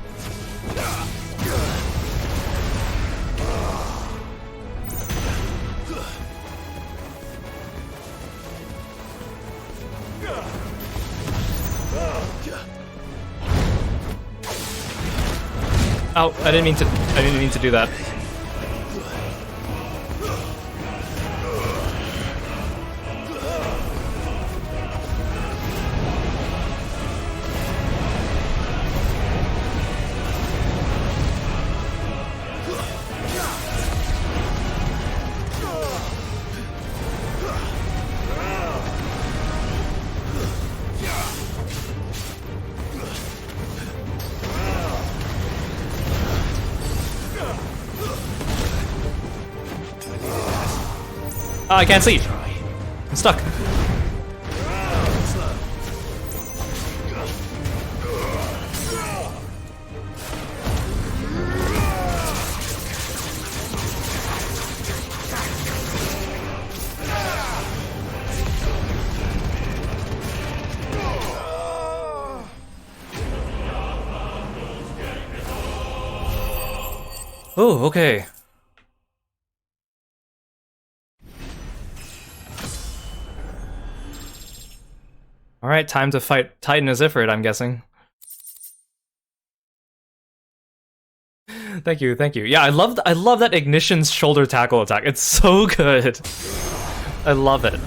Oh, I didn't mean to do that. Oh, I can't see. I'm stuck. Oh, okay. Alright, time to fight Titan as Ifrit, I'm guessing. Thank you, thank you. Yeah, I love that Ignition's shoulder tackle attack. It's so good. I love it.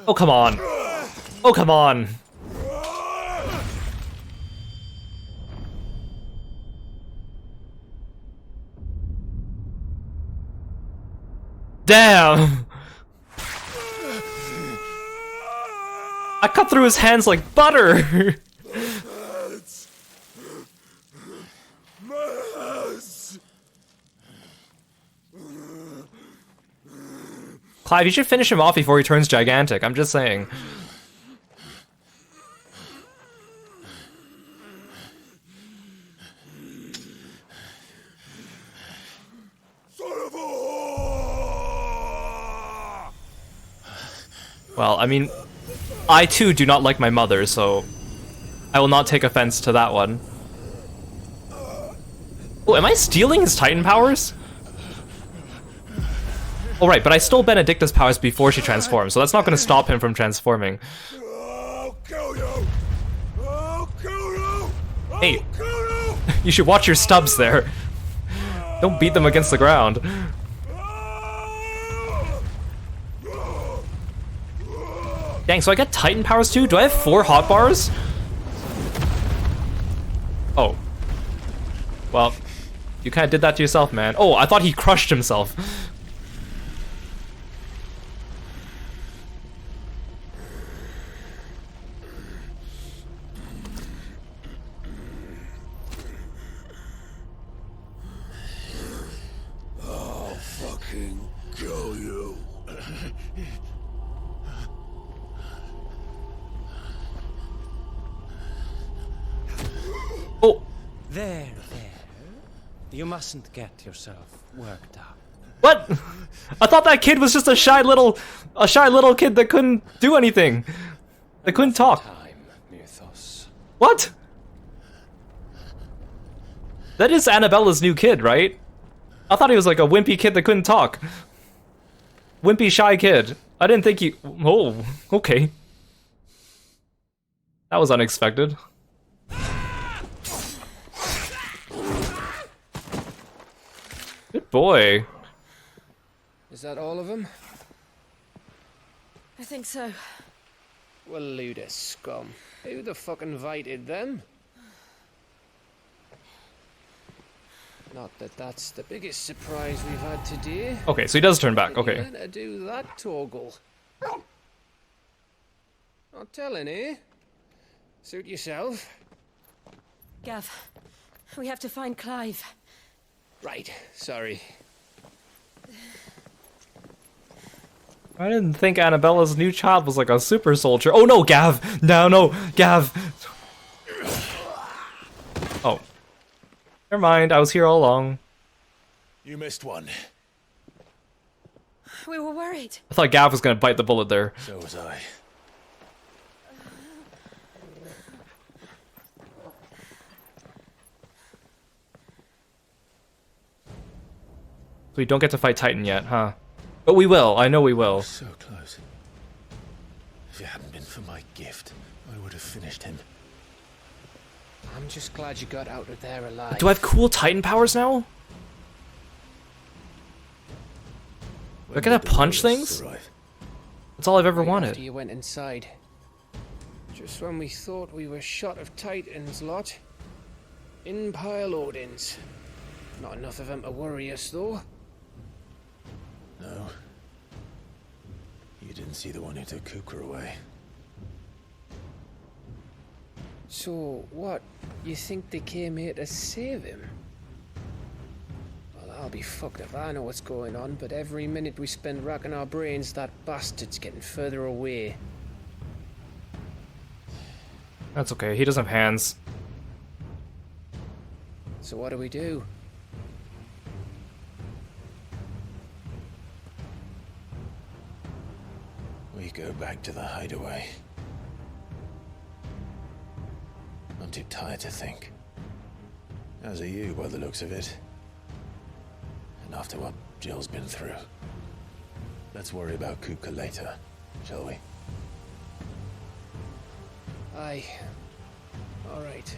Oh, come on. Oh, come on. Damn. I cut through his hands like butter. Clive, you should finish him off before he turns gigantic, I'm just saying. Well, I mean, I too do not like my mother, so I will not take offense to that one. Oh, am I stealing his Titan powers? Oh, right, but I stole Benedicta's powers before she transformed, so that's not going to stop him from transforming. Hey, you should watch your stubs there. Don't beat them against the ground. Dang, so I get Titan powers too? Do I have 4 hotbars? Oh. Well, you kind of did that to yourself, man. Oh, I thought he crushed himself. Kill you. Oh. There. You mustn't get yourself worked up. What? I thought that kid was just a shy little kid that couldn't do anything. That couldn't talk. What? That is Annabella's new kid, right? I thought he was like a wimpy kid that couldn't talk. Wimpy, shy kid. I didn't think you... Oh, okay. That was unexpected. Good boy. Is that all of them? I think so. Well, load of scum. Who the fuck invited them? Not that that's the biggest surprise we've had today. Okay, so he does turn back. Okay. To do that toggle. Not telling, eh? Suit yourself. Gav, we have to find Clive. Right, sorry. I didn't think Annabella's new child was like a super soldier. Oh no, Gav! No, Gav! Oh. Never mind, I was here all along. You missed one. We were worried. I thought Gav was gonna bite the bullet there. So was I. So we don't get to fight Titan yet, huh? But we will, I know we will. So close. If it hadn't been for my gift, I would have finished him. I'm just glad you got out of there alive. Do I have cool Titan powers now? Do I get to punch things? That's all I've ever wanted. After you went inside. Just when we thought we were shot of Titans, lot. In pile Odins. Not enough of them to worry us, though. No. You didn't see the one who took Kukra away. So, what? You think they came here to save him? Well, I'll be fucked if I know what's going on, but every minute we spend racking our brains, that bastard's getting further away. That's okay, he doesn't have hands. So what do we do? We go back to the hideaway. I'm too tired to think. As are you, by the looks of it. And after what Jill's been through. Let's worry about Kupka later, shall we? Aye. Alright.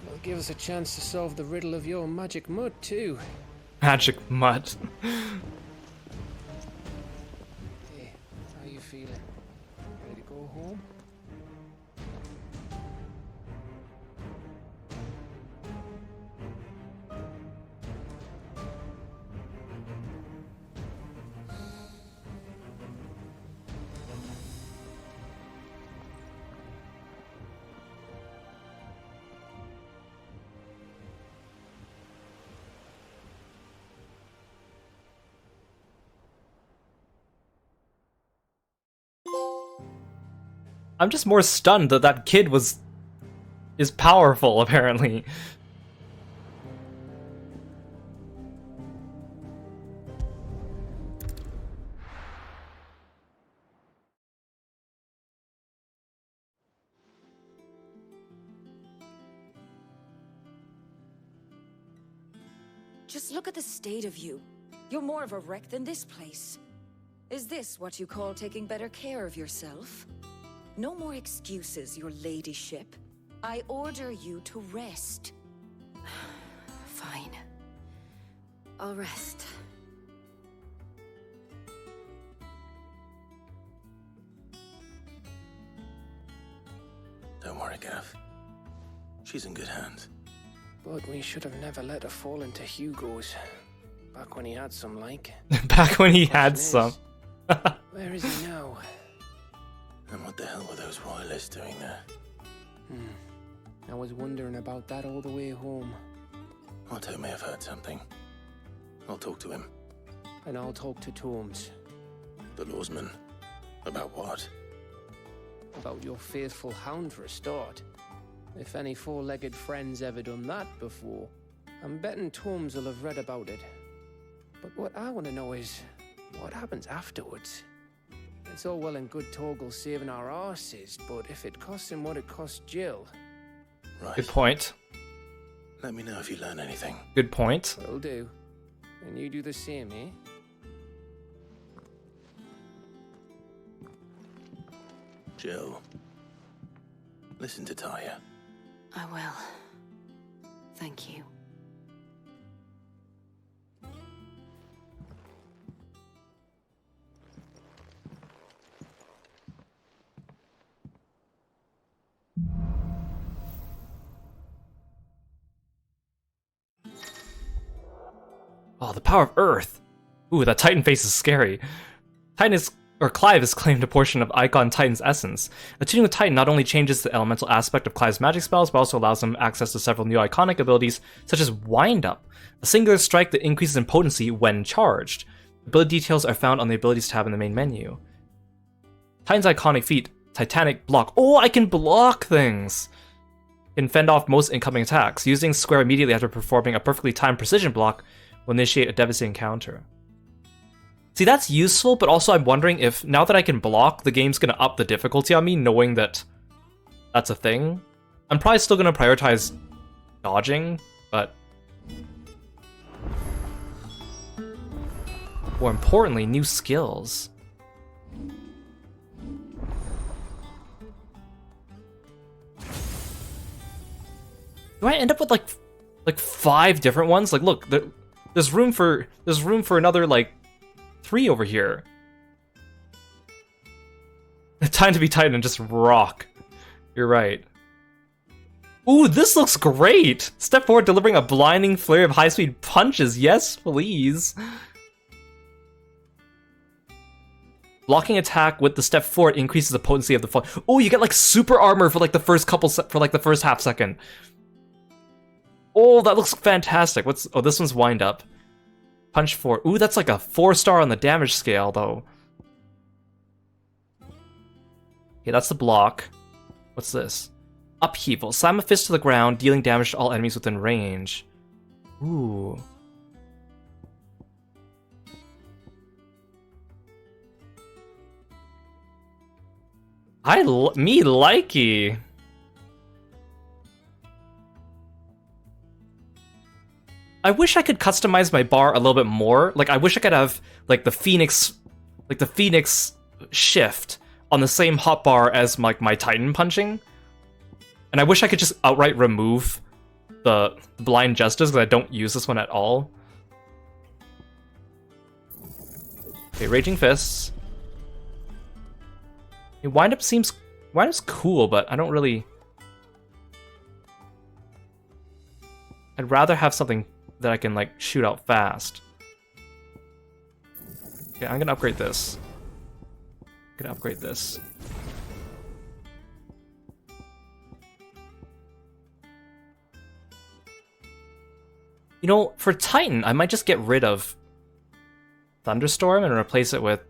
It'll give us a chance to solve the riddle of your magic mud, too. Magic mud. Hey, how you feeling? Ready to go home? I'm just more stunned that that kid is powerful, apparently. Just look at the state of you. You're more of a wreck than this place. Is this what you call taking better care of yourself? No more excuses, your ladyship. I order you to rest. Fine. I'll rest. Don't worry, Gav. She's in good hands. But we should have never let her fall into Hugo's. Back when he had some, like. Back when he had some. Where is he now? And what the hell were those royalists doing there? I was wondering about that all the way home. Otto may have heard something. I'll talk to him. And I'll talk to Tomes. The lawsman. About what? About your faithful hound for a start. If any four-legged friend's ever done that before, I'm betting Tomes will have read about it. But what I want to know is, what happens afterwards? It's all well and good Torgal saving our arses, but if it costs him what it cost Jill... Right. Good point. Let me know if you learn anything. Good point. Will do. And you do the same, eh? Jill, listen to Taya. I will. Thank you. Oh, the power of Earth! Ooh, that Titan face is scary. Clive has claimed a portion of Icon Titan's essence. Attuning with Titan not only changes the elemental aspect of Clive's magic spells, but also allows him access to several new iconic abilities, such as Wind Up, a singular strike that increases in potency when charged. Ability details are found on the Abilities tab in the main menu. Titan's iconic feat, Titanic Block. Oh, I can block things! Can fend off most incoming attacks. Using square immediately after performing a perfectly timed precision block will initiate a devastating counter. See, that's useful, but also I'm wondering if, now that I can block, the game's gonna up the difficulty on me, knowing that that's a thing. I'm probably still gonna prioritize dodging, but... more importantly, new skills. Do I end up with like 5 different ones? Like, look, there's room for another like 3 over here. Time to be Titan and just rock. You're right. Ooh, this looks great! Step forward, delivering a blinding flurry of high-speed punches. Yes, please. Blocking attack with the step forward increases the potency of the fall. Oh, you get like super armor for like the first half second. Oh, that looks fantastic. Oh, this one's Wind Up. Punch 4. Ooh, that's like a 4-star on the damage scale, though. Okay, that's the block. What's this? Upheaval. Slam a fist to the ground, dealing damage to all enemies within range. Ooh. Me likey. I wish I could customize my bar a little bit more. Like, I wish I could have like the Phoenix shift on the same hotbar as like my Titan punching. And I wish I could just outright remove the Blind Justice, because I don't use this one at all. Okay, Raging Fists. Wind Up's cool, but I don't really... I'd rather have something that I can like shoot out fast. Okay, I'm gonna upgrade this. You know, for Titan, I might just get rid of Thunderstorm and replace it with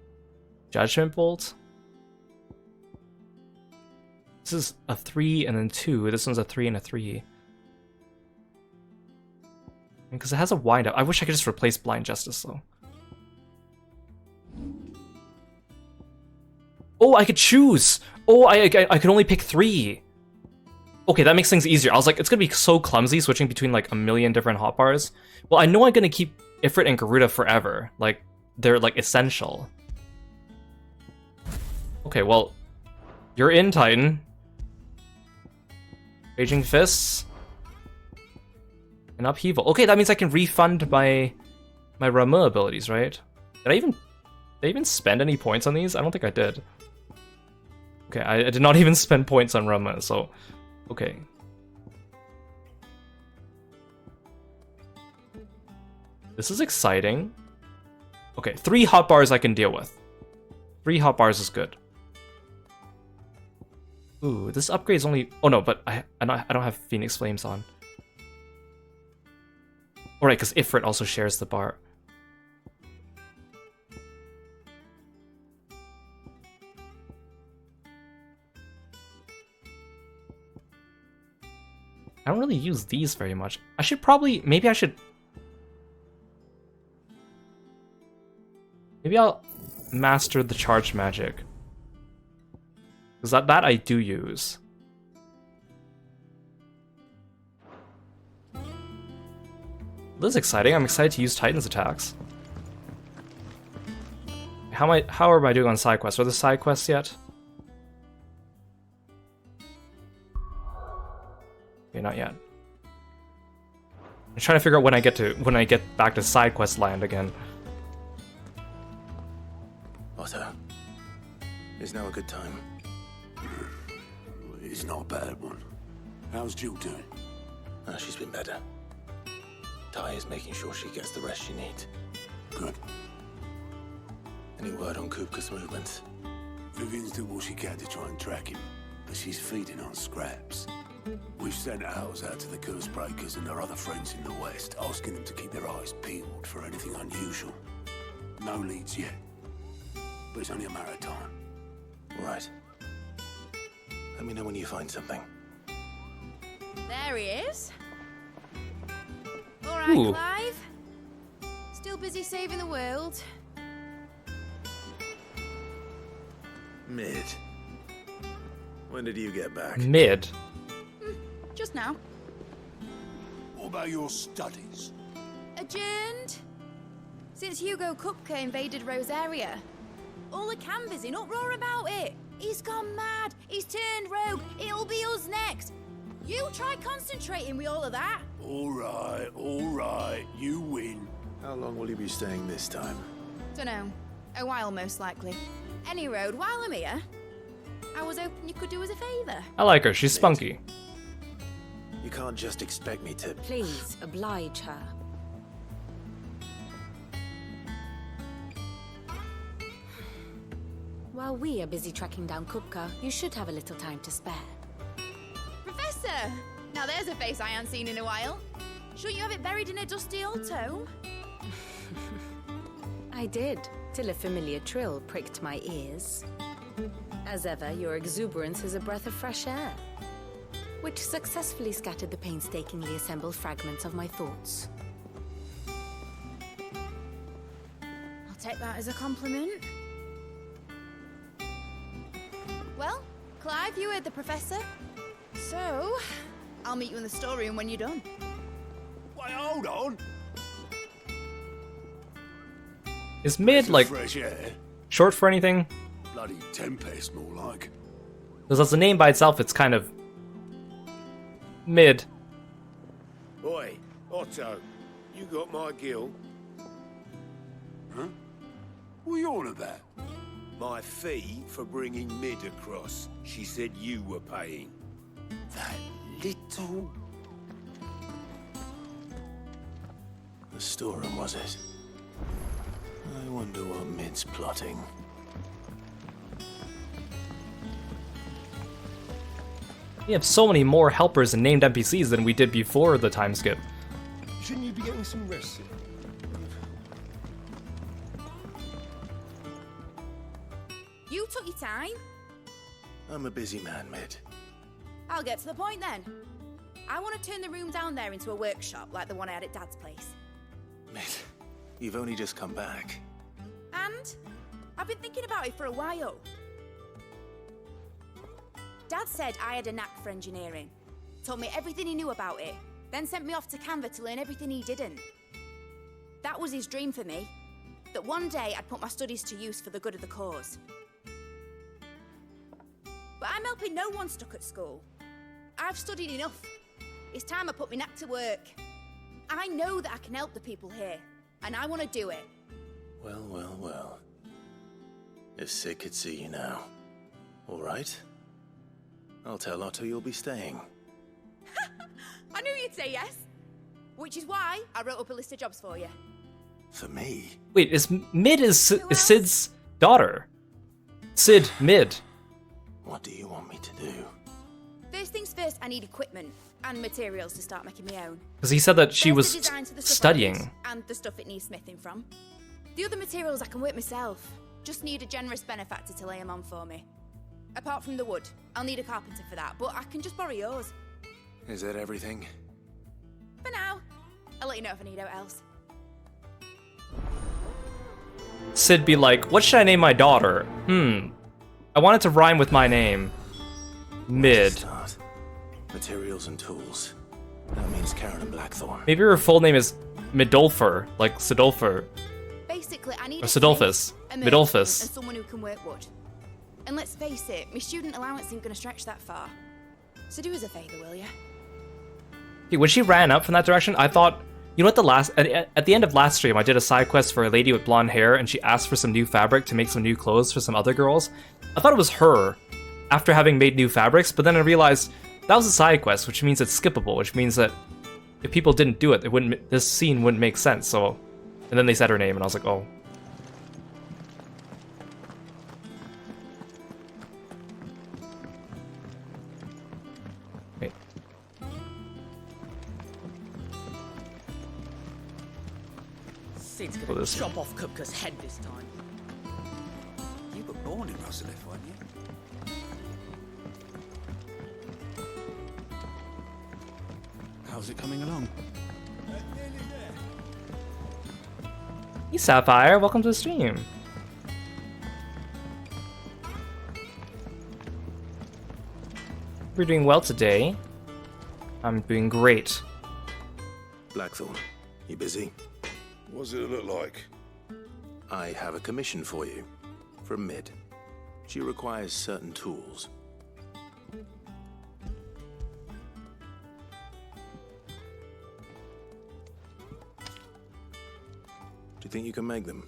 Judgment Bolt. This is a 3 and then 2. This one's a 3 and a 3. Because it has a wind up. I wish I could just replace Blind Justice though. Oh, I could choose! Oh, I could only pick 3. Okay, that makes things easier. I was like, it's gonna be so clumsy switching between like a million different hotbars. Well, I know I'm gonna keep Ifrit and Garuda forever. Like, they're like essential. Okay, well, you're in, Titan. Raging Fists. And Upheaval. Okay, that means I can refund my Ramu abilities, right? Did I even spend any points on these? I don't think I did. Okay, I did not even spend points on Ramu, so... Okay. This is exciting. Okay, 3 hotbars I can deal with. 3 hotbars is good. Ooh, this upgrade is only... Oh no, but I don't have Phoenix Flames on. Alright, because Ifrit also shares the bar. I don't really use these very much. I should probably... Maybe I'll master the charge magic. Because that I do use. This is exciting. I'm excited to use Titan's attacks. How am I doing on side quests? Are there side quests yet? Okay, not yet. I'm trying to figure out when I get back to side quest land again. Otto, is now a good time? It's not a bad one. How's Jill doing? She's been better. Ty is making sure she gets the rest she needs. Good. Any word on Kupka's movements? Vivian's doing what she can to try and track him, but she's feeding on scraps. We've sent ours out to the curse breakers and their other friends in the west, asking them to keep their eyes peeled for anything unusual. No leads yet, but it's only a matter of time. All right. Let me know when you find something. There he is. All right, Ooh. Clive. Still busy saving the world. Mid. When did you get back? Mid. Just now. What about your studies? Adjourned. Since Hugo Kupka invaded Rosaria. All the canvas in uproar about it. He's gone mad. He's turned rogue. It'll be us next. You try concentrating with all of that. All right. You win. How long will you be staying this time? Dunno. A while, most likely. Any road, while I'm here, I was hoping you could do us a favour. I like her. She's spunky. You can't just expect me to... Please, oblige her. While we are busy tracking down Kupka, you should have a little time to spare. Professor! Now there's a face I haven't seen in a while. Shouldn't you have it buried in a dusty old tome? I did, till a familiar trill pricked my ears. As ever, your exuberance is a breath of fresh air, which successfully scattered the painstakingly assembled fragments of my thoughts. I'll take that as a compliment. Well, Clive, you heard the professor. So, I'll meet you in the storeroom when you're done. Wait, hold on. Is mid like Fresh air. short for anything? Bloody tempest, more like. Because as a name by itself, it's kind of mid. Oi, Otto, you got my gill? Huh? What are you on about? My fee for bringing Mid across. She said you were paying. That little... The storeroom, was it? I wonder what Mid's plotting. We have so many more helpers and named NPCs than we did before the time skip. Shouldn't you be getting some rest? You took your time. I'm a busy man, Mid. I'll get to the point then. I want to turn the room down there into a workshop like the one I had at Dad's place. Mid, you've only just come back. And I've been thinking about it for a while. Dad said I had a knack for engineering. Told me everything he knew about it. Then sent me off to Canva to learn everything he didn't. That was his dream for me. That one day I'd put my studies to use for the good of the cause. But I'm helping no one stuck at school. I've studied enough. It's time I put my knack to work. I know that I can help the people here, and I want to do it. Well. If Sid could see you now. All right? I'll tell Otto you'll be staying. I knew you'd say yes. Which is why I wrote up a list of jobs for you. For me? Wait, Mid is Sid's daughter. Sid, Mid. What do you want me to do? First things first, I need equipment and materials to start making my own. Because he said that she First, was the designs for the stuff I studying. use and the stuff it needs smithing from. The other materials I can work myself. Just need a generous benefactor to lay them on for me. Apart from the wood, I'll need a carpenter for that, but I can just borrow yours. Is that everything? For now. I'll let you know if I need out else. Sid be like, what should I name my daughter? I want it to rhyme with my name. Mid. Start. Materials and tools. That means Karen and Blackthorn. Maybe her full name is Midolfer, like Sidolfer. Basically, I need Or a Sidolphus. smith, a merchant, Midolphus. and someone who can work wood. And let's face it, my student allowance isn't going to stretch that far. So do us a favour, will you? Okay, when she ran up from that direction, I thought, you know what, at the end of last stream, I did a side quest for a lady with blonde hair, and she asked for some new fabric to make some new clothes for some other girls. I thought it was her, after having made new fabrics, but then I realized that was a side quest, which means it's skippable, which means that if people didn't do it, this scene wouldn't make sense, so... And then they said her name, and I was like, oh. Wait. Sid's gonna chop off Kupka's head this time. You were born in Rosalith, weren't you? How's it coming along? Hey Sapphire, welcome to the stream. We're doing well today. I'm doing great. Blackthorn, you busy? What's it look like? I have a commission for you. From Mid. She requires certain tools. Do you think you can make them?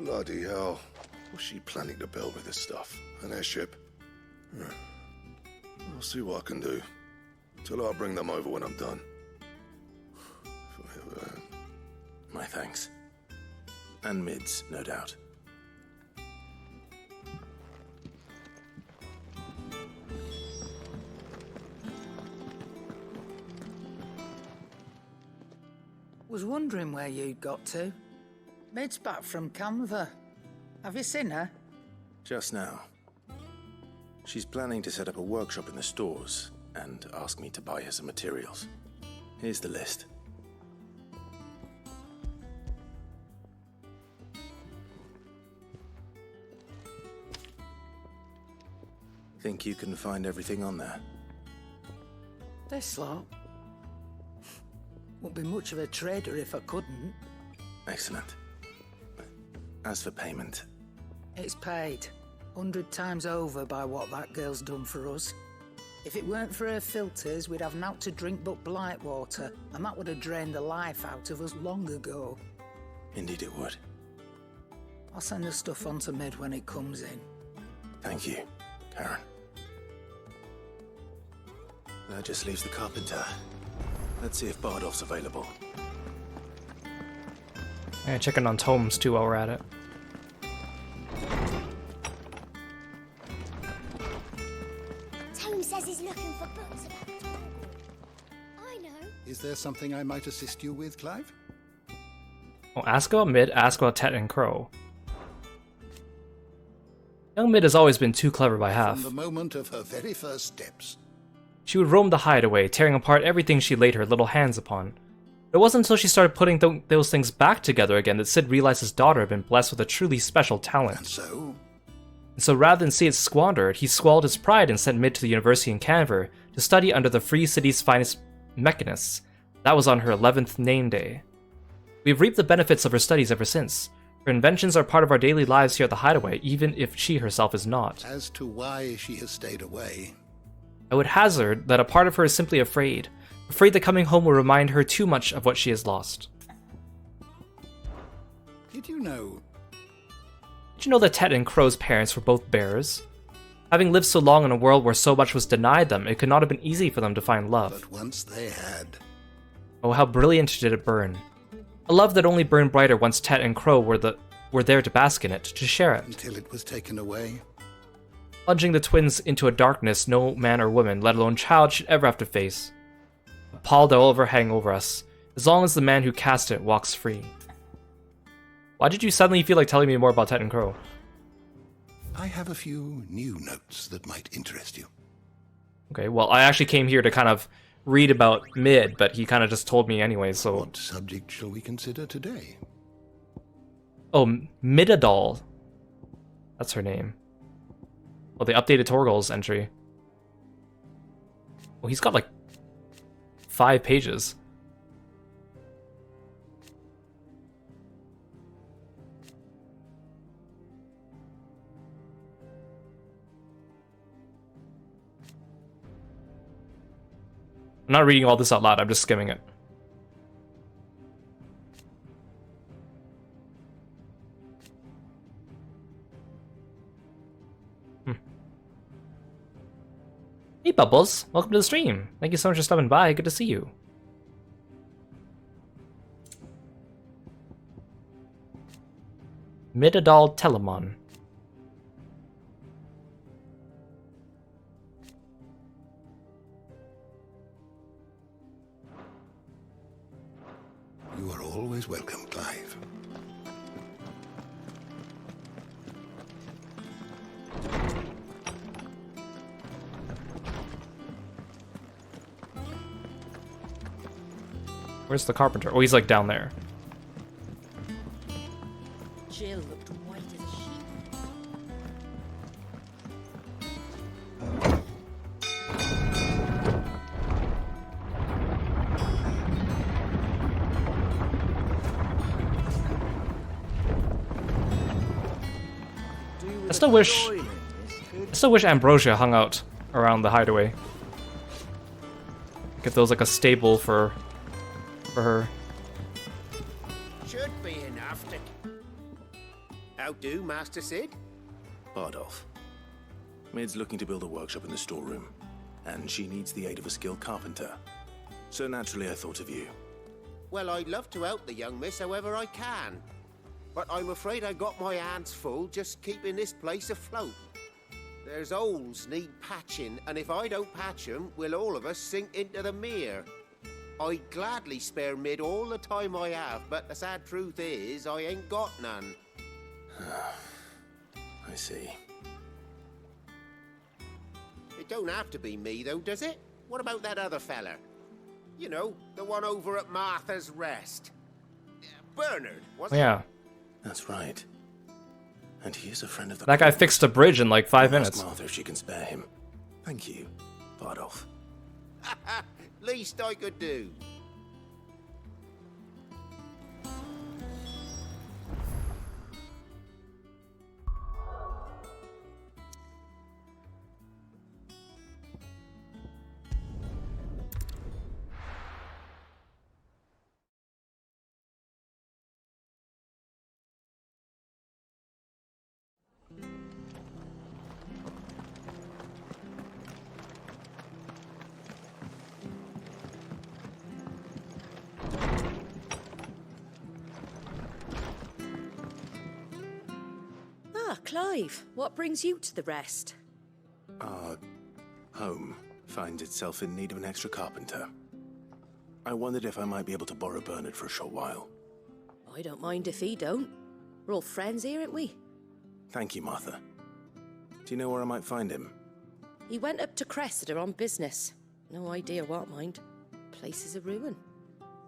Bloody hell. What's she planning to build with this stuff? An airship? I'll see what I can do. Tell her I'll bring them over when I'm done. My thanks. And Mid's, no doubt. Was wondering where you'd got to. Mid's back from Canva. Have you seen her? Just now. She's planning to set up a workshop in the stores and ask me to buy her some materials. Here's the list. Think you can find everything on there? This lot. Wouldn't be much of a trader if I couldn't. Excellent. As for payment... It's paid. 100 times over by what that girl's done for us. If it weren't for her filters, we'd have naught to drink but blight water, and that would have drained the life out of us long ago. Indeed it would. I'll send the stuff on to Mid when it comes in. Thank you, Karen. That just leaves the carpenter. Let's see if Bardolph's available. Yeah, checking on tomes too while we're at it. Tome says he's looking for books about Torgal. I know. Is there something I might assist you with, Clive? Oh, ask about Mid, ask about Tet and Crow. Young Mid has always been too clever by half. From the moment of her very first steps. She would roam the hideaway, tearing apart everything she laid her little hands upon. It wasn't until she started putting those things back together again that Sid realized his daughter had been blessed with a truly special talent. And so rather than see it squandered, he swallowed his pride and sent Mid to the university in Canver to study under the Free City's finest mechanists. That was on her 11th name day. We've reaped the benefits of her studies ever since. Her inventions are part of our daily lives here at the hideaway, even if she herself is not. As to why she has stayed away... I would hazard that a part of her is simply afraid that coming home will remind her too much of what she has lost. Did you know that Tet and Crow's parents were both bears? Having lived so long in a world where so much was denied them, it could not have been easy for them to find love. But once they had... Oh, how brilliant did it burn. A love that only burned brighter once Tet and Crow were there to bask in it, to share it. Until it was taken away. Plunging the twins into a darkness no man or woman, let alone child, should ever have to face. A pall that will ever hang over us, as long as the man who cast it walks free. Why did you suddenly feel like telling me more about Tet and Crow? I have a few new notes that might interest you. Okay, well, I actually came here to kind of read about Mid, but he kind of just told me anyway, so... What subject shall we consider today? Oh, Midadol. That's her name. Oh, they updated Torgal's entry. Oh, he's got like 5 pages. I'm not reading all this out loud, I'm just skimming it. Hey Bubbles, welcome to the stream. Thank you so much for stopping by, good to see you. Midadal Telemon. You are always welcome, Clive. Where's the carpenter? Oh, he's like down there. Jill looked white as a sheet. I still wish Ambrosia hung out around the hideaway. If there was like a stable for her. Should be enough to... How do, Master Sid? Bardolph. Mid's looking to build a workshop in the storeroom, and she needs the aid of a skilled carpenter. So naturally I thought of you. Well, I'd love to help the young miss however I can. But I'm afraid I got my hands full just keeping this place afloat. There's holes need patching, and if I don't patch them, will all of us sink into the mere. I'd gladly spare Mid all the time I have, but the sad truth is, I ain't got none. I see. It don't have to be me, though, does it? What about that other fella? You know, the one over at Martha's Rest. Bernard, wasn't it? Yeah. That's right. And he is a friend of the... That guy fixed a bridge in like 5 minutes. Ask Martha if she can spare him. Thank you, Bardolph. Least I could do. Ah, Clive, what brings you to the Rest? Our home finds itself in need of an extra carpenter. I wondered if I might be able to borrow Bernard for a short while. I don't mind if he don't. We're all friends here, aren't we? Thank you, Martha. Do you know where I might find him? He went up to Cressida on business. No idea what, mind. Place is a ruin.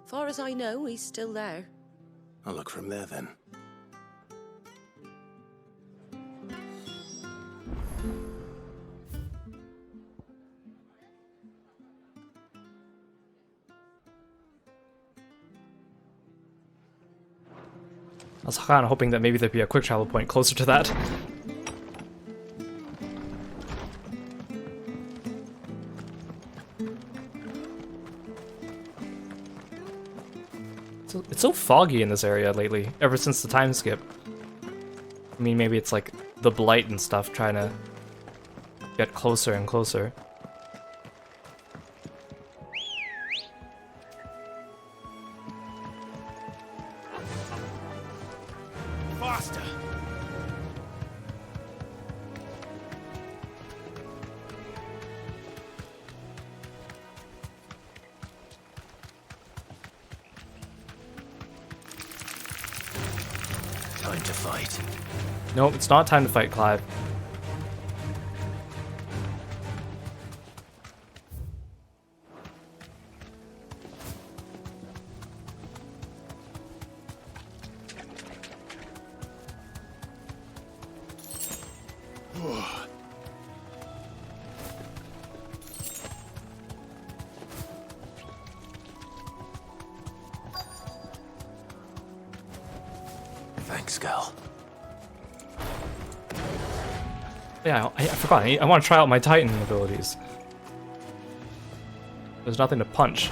Far as I know, he's still there. I'll look for him there then. I was kind of hoping that maybe there'd be a quick travel point closer to that. It's so foggy in this area lately, ever since the time skip. I mean, maybe it's like the blight and stuff trying to get closer and closer. Faster! Time to fight. Nope, it's not time to fight, Clive. Thanks, Gal. Yeah, I forgot. I want to try out my Titan abilities. There's nothing to punch.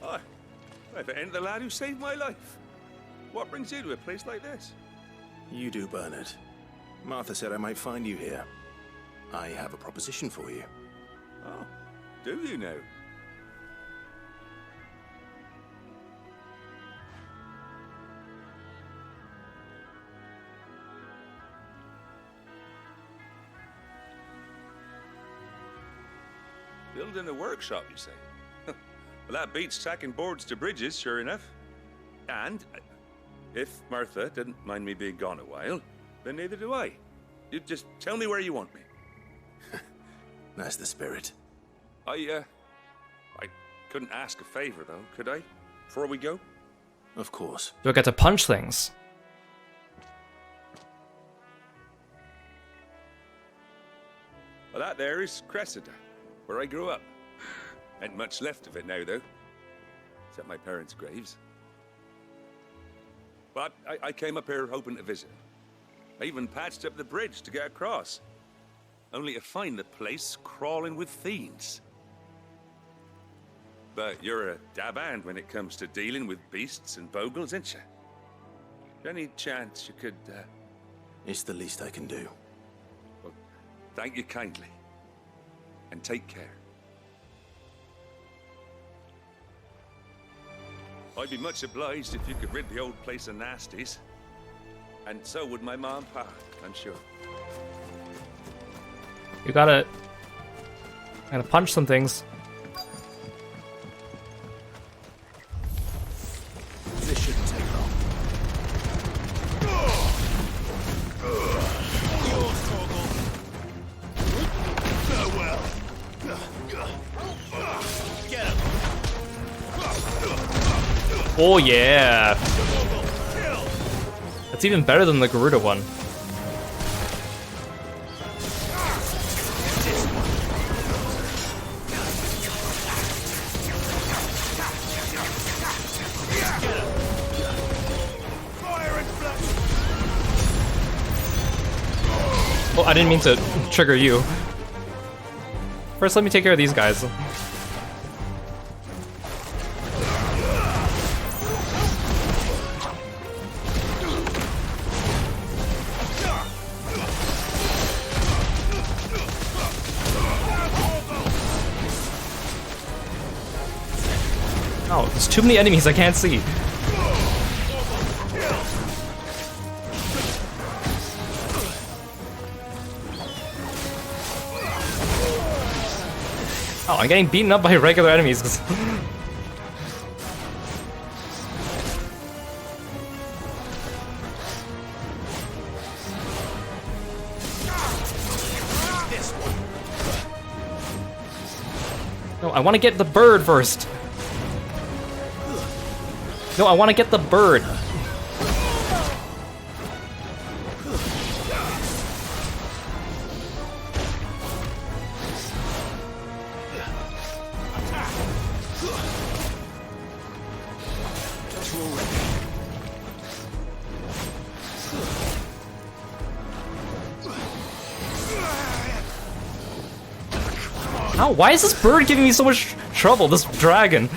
Hi. If it ain't the lad who saved my life. What brings you to a place like this? You do, Bernard. Martha said I might find you here. I have a proposition for you. Oh, do you now? Building a workshop, you say? Well, that beats tacking boards to bridges, sure enough. And if Martha didn't mind me being gone a while, then neither do I. You just tell me where you want me. That's the spirit. I couldn't ask a favor, though, could I? Before we go? Of course. Do I get to punch things? Well, that there is Cressida, where I grew up. Ain't much left of it now, though. Except my parents' graves. But I came up here hoping to visit. I even patched up the bridge to get across. Only to find the place crawling with fiends. But you're a dab hand when it comes to dealing with beasts and bogles, ain't you? Any chance you could, It's the least I can do. Well, thank you kindly. And take care. I'd be much obliged if you could rid the old place of nasties. And so would my mom and pa, I'm sure. You gotta punch some things. This shouldn't take long. Farewell. Get him. Oh yeah! That's even better than the Garuda one. Oh, I didn't mean to trigger you. First, let me take care of these guys. Oh, there's too many enemies I can't see. Oh, I'm getting beaten up by regular enemies. No, I want to get the bird first. No, I want to get the bird. Ow, why is this bird giving me so much trouble, this dragon?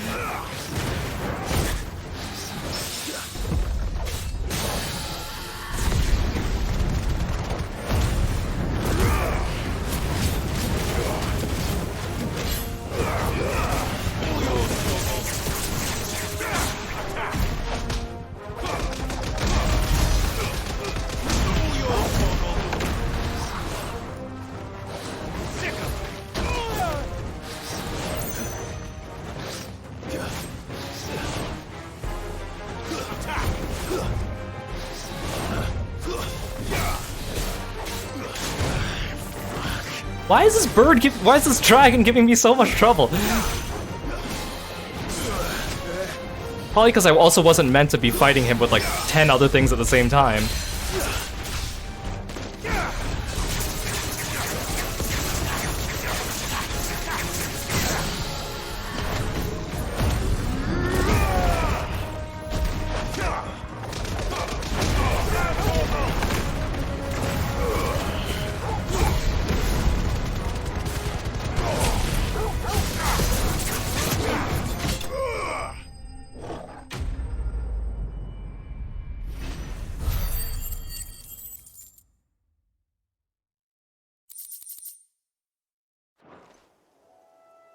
Why is this bird why is this dragon giving me so much trouble? Probably because I also wasn't meant to be fighting him with like 10 other things at the same time.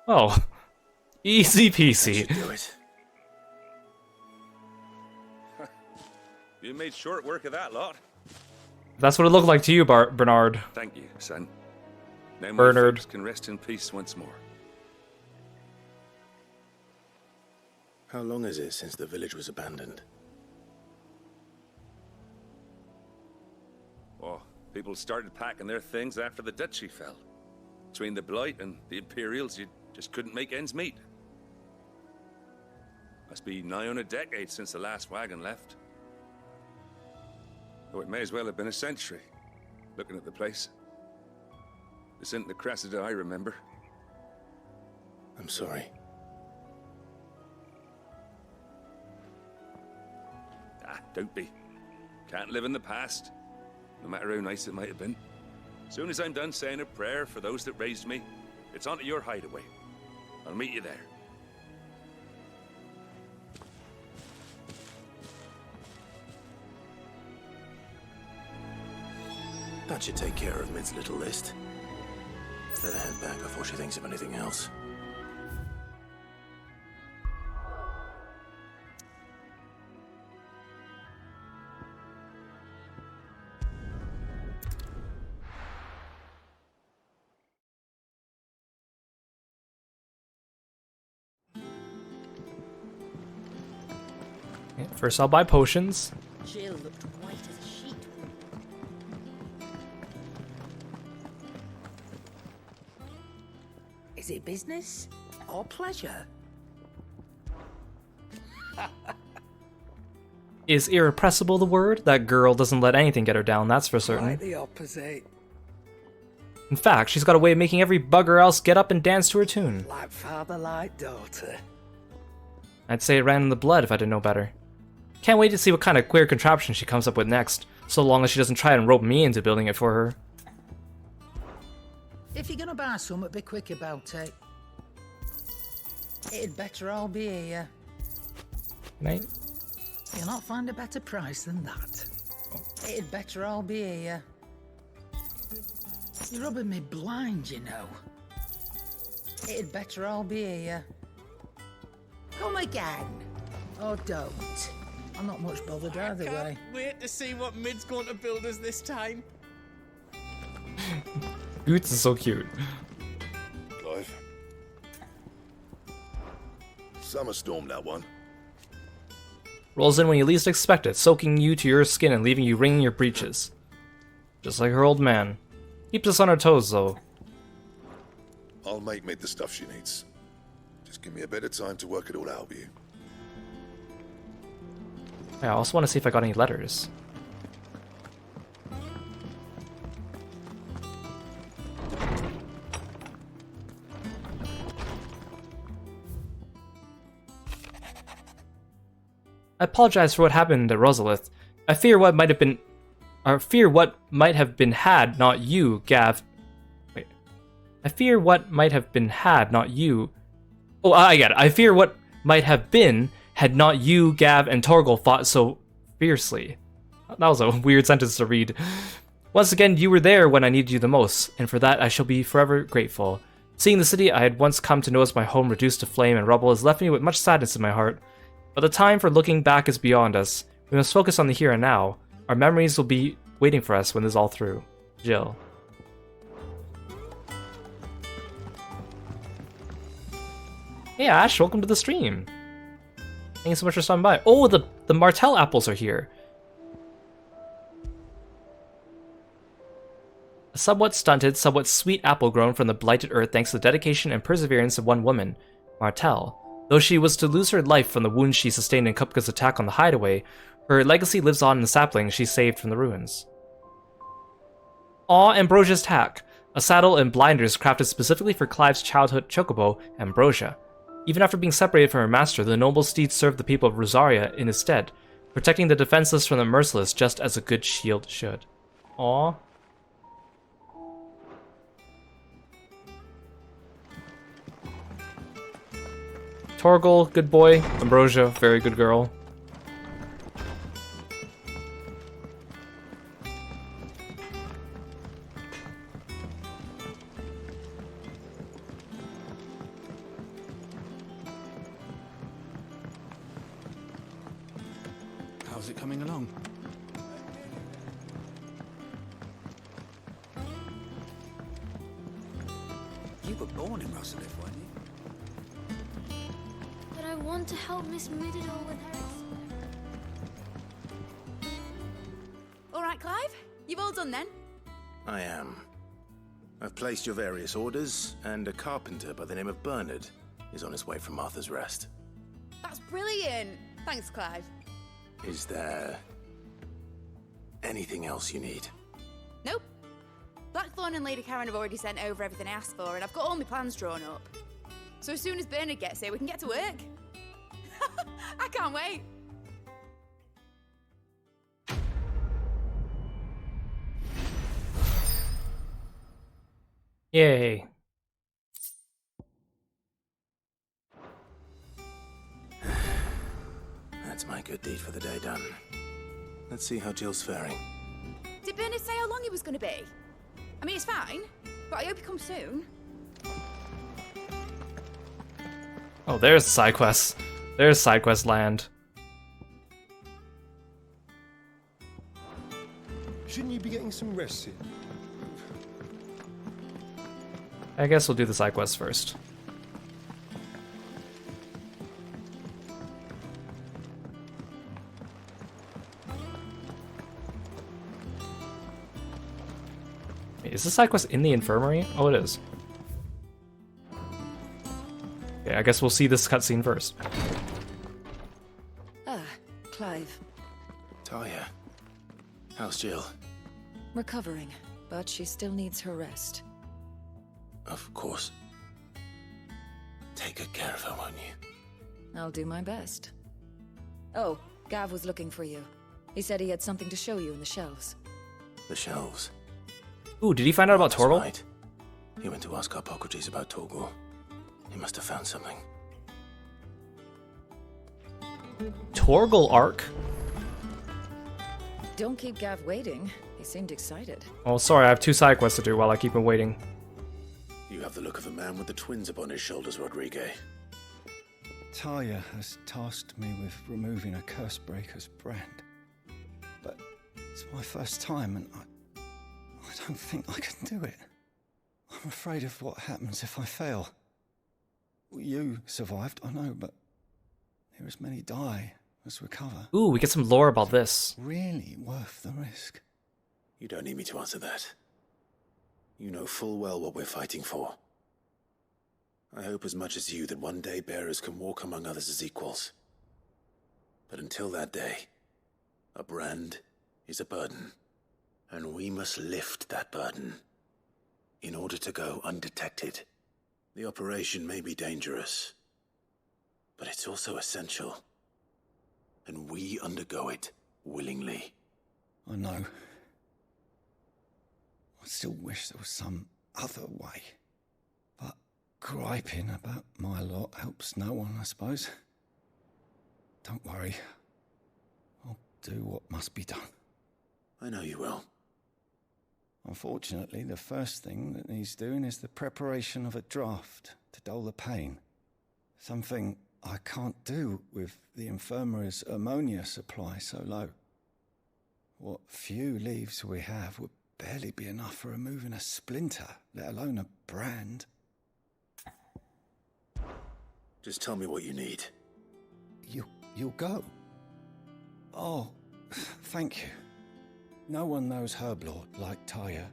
Oh, easy peasy. Do it. You made short work of that lot. That's what it looked like to you, Bernard. Thank you, son. Now my Bernard folks can rest in peace once more. How long is it since the village was abandoned? Oh, people started packing their things after the duchy fell. Between the Blight and the Imperials, you just couldn't make ends meet. Must be nigh on a decade since the last wagon left. Oh, it may as well have been a century, looking at the place. This isn't the Cressida I remember. I'm sorry. Ah, don't be. Can't live in the past, no matter how nice it might have been. Soon as I'm done saying a prayer for those that raised me, it's on to your hideaway. I'll meet you there. That should take care of Mid's little list. Let her head back before she thinks of anything else. First, I'll buy potions. Jill looked white as a sheet. Is it business or pleasure? Is irrepressible the word? That girl doesn't let anything get her down, that's for certain. Quite the opposite. In fact, she's got a way of making every bugger else get up and dance to her tune. Like father, like daughter. I'd say it ran in the blood if I didn't know better. Can't wait to see what kind of queer contraption she comes up with next, so long as she doesn't try and rope me into building it for her. If you're gonna buy something, be quick about it. It'd better all be here. Right? You'll not find a better price than that. It'd better all be here. You're rubbing me blind, you know. It'd better all be here. Come again. Or don't. I'm not much bothered either way. Wait to see what Mid's going to build us this time. Goots is so cute. Clive. Summer storm, that one. Rolls in when you least expect it, soaking you to your skin and leaving you wringing your breeches. Just like her old man. Keeps us on our toes, though. I'll make Mid the stuff she needs. Just give me a bit of time to work it all out with you. Yeah, I also want to see if I got any letters. I apologize for what happened to Rosalith. I fear what might have been had, not you, Gav. Wait. I fear what might have been had, not you. Oh, I get it. I fear what might have been had not you, Gav, and Torgal fought so fiercely. That was a weird sentence to read. Once again, you were there when I needed you the most, and for that I shall be forever grateful. Seeing the city I had once come to know as my home reduced to flame and rubble has left me with much sadness in my heart. But the time for looking back is beyond us. We must focus on the here and now. Our memories will be waiting for us when this is all through. Jill. Hey Ash, welcome to the stream. Thank you so much for stopping by. Oh, the Martell apples are here. A somewhat stunted, somewhat sweet apple grown from the blighted earth thanks to the dedication and perseverance of one woman, Martell. Though she was to lose her life from the wounds she sustained in Kupka's attack on the hideaway, her legacy lives on in the saplings she saved from the ruins. Aw, Ambrosia's tack, a saddle and blinders crafted specifically for Clive's childhood chocobo, Ambrosia. Even after being separated from her master, the noble steed served the people of Rosaria in his stead, protecting the defenseless from the merciless just as a good shield should. Aw. Torgal, good boy. Ambrosia, very good girl. How's it coming along? You were born in Russellif, weren't you? But I want to help Miss Mididor with her. All right, Clive. You've all done then? I am. I've placed your various orders, and a carpenter by the name of Bernard is on his way from Martha's Rest. That's brilliant. Thanks, Clive. Is there anything else you need? Nope. Blackthorn and Lady Karen have already sent over everything I asked for, and I've got all my plans drawn up. So as soon as Bernard gets here, we can get to work. I can't wait. Yay. That's my good deed for the day done. Let's see how Jill's faring. Did Bernard say how long he was going to be? I mean, it's fine, but I hope he comes soon. Oh, there's side quests. There's side quest land. Shouldn't you be getting some rest here? I guess we'll do the side quests first. Wait, is the side quest in the infirmary? Oh, it is. Okay, I guess we'll see this cutscene first. Ah, Clive. Talia, how's Jill? Recovering, but she still needs her rest. Of course. Take good care of her, won't you? I'll do my best. Oh, Gav was looking for you. He said he had something to show you in the shelves. The shelves. Ooh, did he find out about Torgal? Right. He went to ask Harpocrates about Torgal. He must have found something. Torgal arc? Don't keep Gav waiting. He seemed excited. Oh, sorry, I have 2 side quests to do while I keep him waiting. You have the look of a man with the twins upon his shoulders, Rodrigue. Talia has tasked me with removing a Cursebreaker's brand. But it's my first time, and I don't think I can do it. I'm afraid of what happens if I fail. You survived, I know, but there as many die as recover. Ooh, we get some lore about this. Really worth the risk. You don't need me to answer that. You know full well what we're fighting for. I hope as much as you that one day bearers can walk among others as equals. But until that day, a brand is a burden, and we must lift that burden in order to go undetected. The operation may be dangerous, but it's also essential, and we undergo it willingly. I know. I still wish there was some other way. But griping about my lot helps no one, I suppose. Don't worry. I'll do what must be done. I know you will. Unfortunately, the first thing that needs doing is the preparation of a draft to dull the pain. Something I can't do with the infirmary's ammonia supply so low. What few leaves we have would barely be enough for removing a splinter, let alone a brand. Just tell me what you need. You'll go? Oh, thank you. No one knows Herblord like Talia,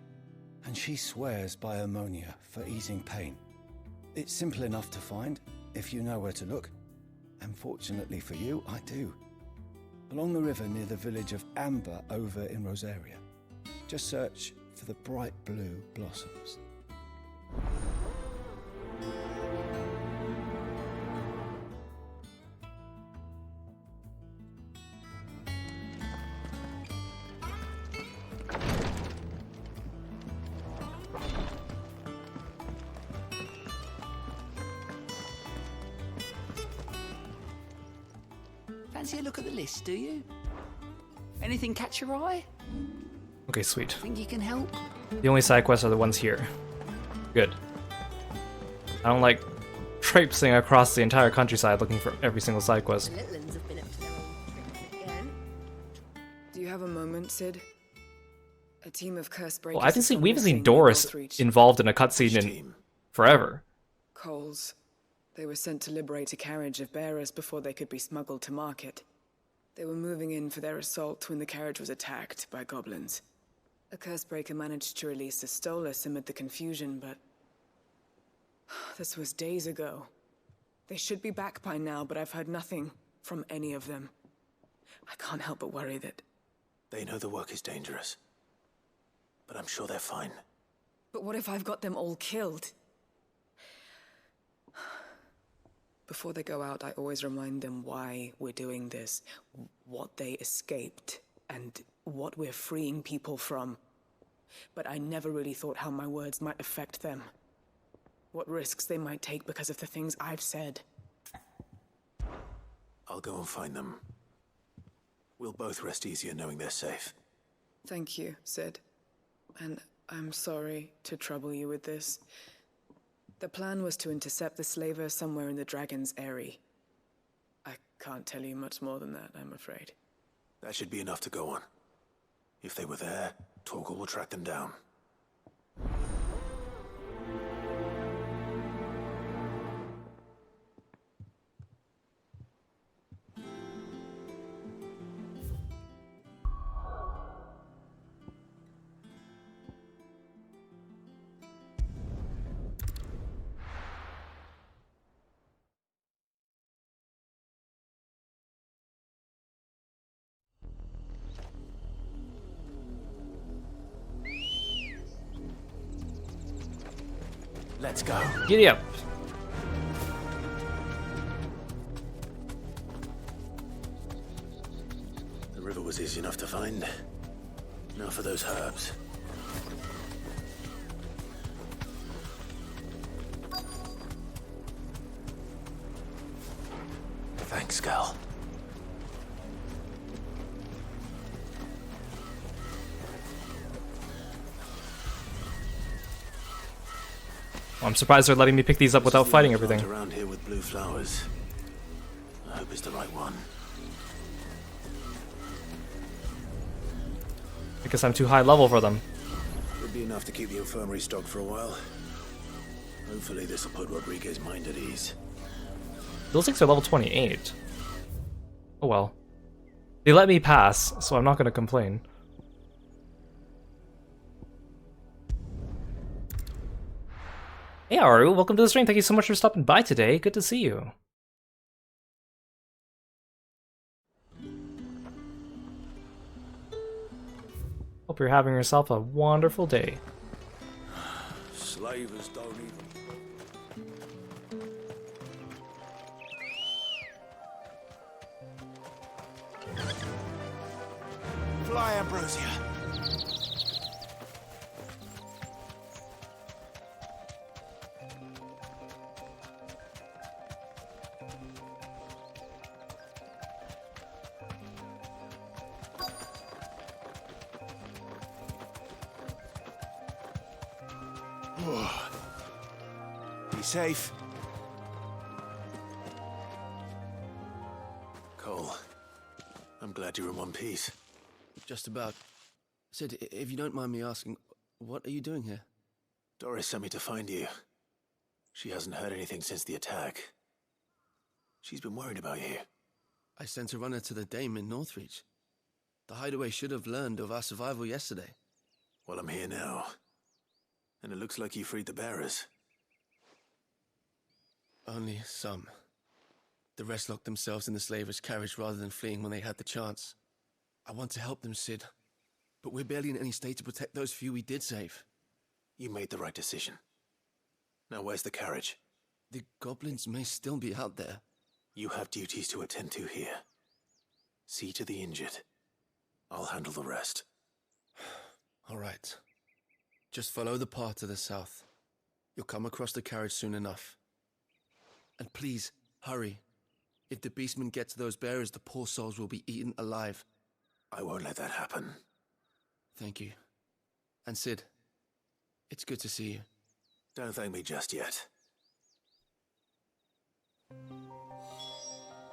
and she swears by ammonia for easing pain. It's simple enough to find, if you know where to look. And fortunately for you, I do. Along the river near the village of Amber over in Rosaria. Just search for the bright blue blossoms. Fancy a look at the list, do you? Anything catch your eye? Okay, sweet. Think you can help? The only side quests are the ones here. Good. I don't like traipsing across the entire countryside looking for every single side quest. The Litlins have been up to their old tricks again. Sid? A team of curse breakers. Well, we haven't seen Doris involved in a cutscene in forever. Coles. They were sent to liberate a carriage of bearers before they could be smuggled to market. They were moving in for their assault when the carriage was attacked by goblins. A cursebreaker managed to release a Stolas amid the confusion, but this was days ago. They should be back by now, but I've heard nothing from any of them. I can't help but worry that... They know the work is dangerous, but I'm sure they're fine. But what if I've got them all killed? Before they go out, I always remind them why we're doing this, what they escaped, and what we're freeing people from. But I never really thought how my words might affect them. What risks they might take because of the things I've said. I'll go and find them. We'll both rest easier knowing they're safe. Thank you, Sid. And I'm sorry to trouble you with this. The plan was to intercept the slaver somewhere in the Dragon's Eyrie. I can't tell you much more than that, I'm afraid. That should be enough to go on. If they were there, Torgal will track them down. Let's go. Giddy up. The river was easy enough to find. Now for those herbs. Thanks, Gal. I'm surprised they're letting me pick these up without fighting everything. Around here with blue flowers. I hope it's the right one. I guess I'm too high level for them. Would be enough to keep the infirmary stocked for a while. Hopefully this will put Rodriguez's mind at ease. Those things are level 28. Oh well. They let me pass, so I'm not going to complain. Hey Aru, welcome to the stream. Thank you so much for stopping by today. Good to see you. Hope you're having yourself a wonderful day. Slavers don't even... Fly, Ambrosia. Be safe. Cole, I'm glad you're in one piece. Just about. Sid, if you don't mind me asking, what are you doing here? Doris sent me to find you. She hasn't heard anything since the attack. She's been worried about you. I sent a runner to the Dame in Northreach. The hideaway should have learned of our survival yesterday. Well, I'm here now. And it looks like you freed the bearers. Only some. The rest locked themselves in the slaver's carriage rather than fleeing when they had the chance. I want to help them, Sid. But we're barely in any state to protect those few we did save. You made the right decision. Now where's the carriage? The goblins may still be out there. You have duties to attend to here. See to the injured. I'll handle the rest. All right. Just follow the path to the south. You'll come across the carriage soon enough. And please, hurry. If the beastmen get to those bearers, the poor souls will be eaten alive. I won't let that happen. Thank you. And Sid, it's good to see you. Don't thank me just yet.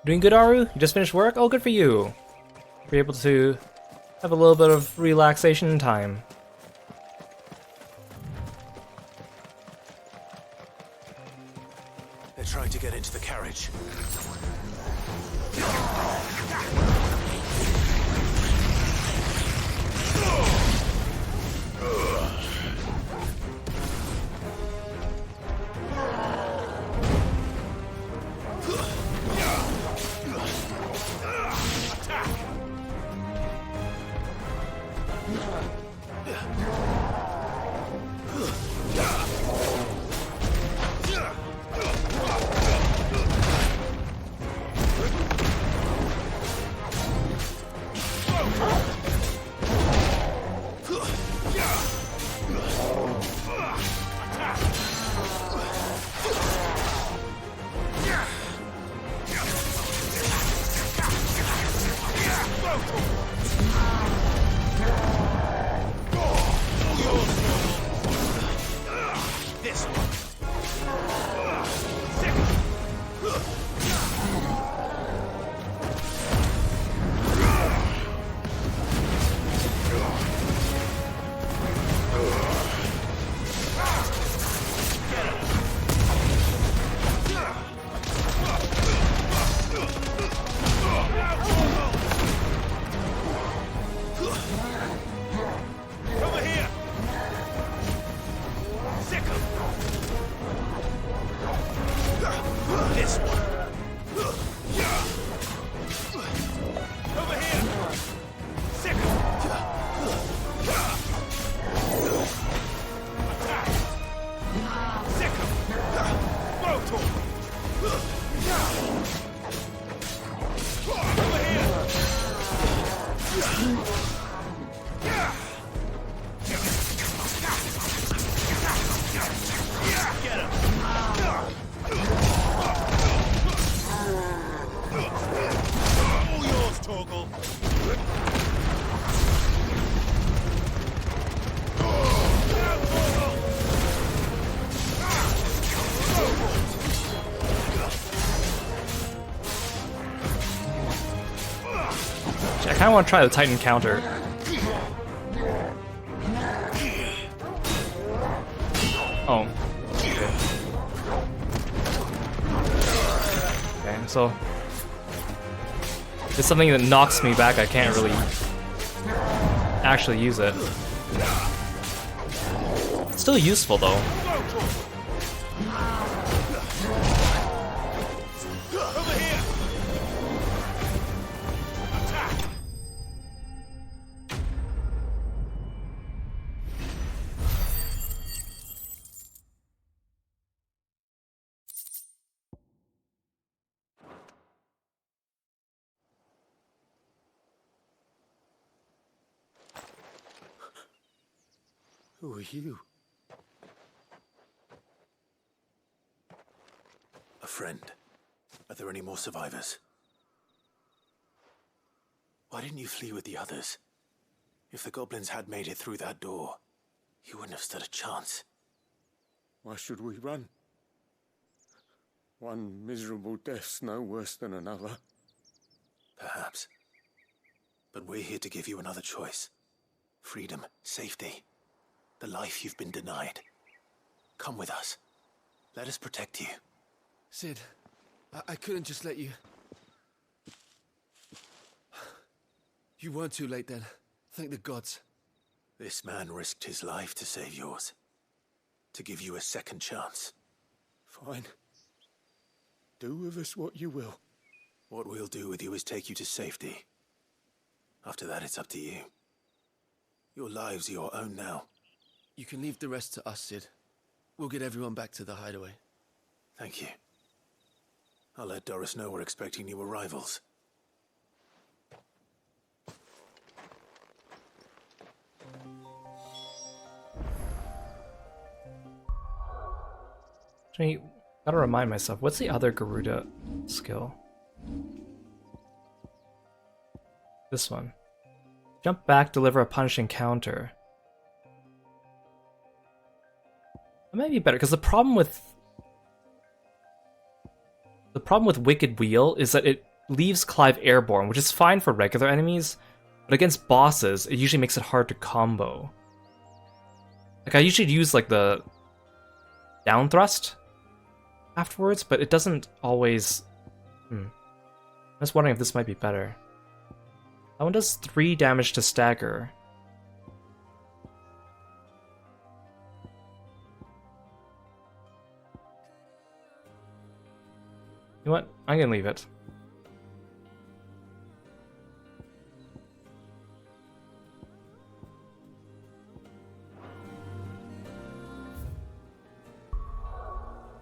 Doing good, Aru? You just finished work? Oh, good for you. Were you able to have a little bit of relaxation time. They're trying to get into the carriage. I kind of want to try the Titan counter. Oh. Okay, so it's something that knocks me back. I can't really actually use it. It's still useful though. Who are you? A friend. Are there any more survivors? Why didn't you flee with the others? If the goblins had made it through that door, you wouldn't have stood a chance. Why should we run? One miserable death's no worse than another. Perhaps. But we're here to give you another choice. Freedom, safety. The life you've been denied. Come with us. Let us protect you. Sid, I couldn't just let you... You weren't too late then. Thank the gods. This man risked his life to save yours. To give you a second chance. Fine. Do with us what you will. What we'll do with you is take you to safety. After that, it's up to you. Your lives are your own now. You can leave the rest to us, Sid. We'll get everyone back to the hideaway. Thank you. I'll let Doris know we're expecting new arrivals. Actually, gotta remind myself, what's the other Garuda skill? This one. Jump back, deliver a punishing counter. That might be better, because the problem with Wicked Wheel is that it leaves Clive airborne, which is fine for regular enemies, But against bosses, it usually makes it hard to combo. Like, I usually use, like, the down thrust afterwards, but it doesn't always... I'm just wondering if this might be better. That one does 3 damage to stagger. You know what? I'm gonna leave it.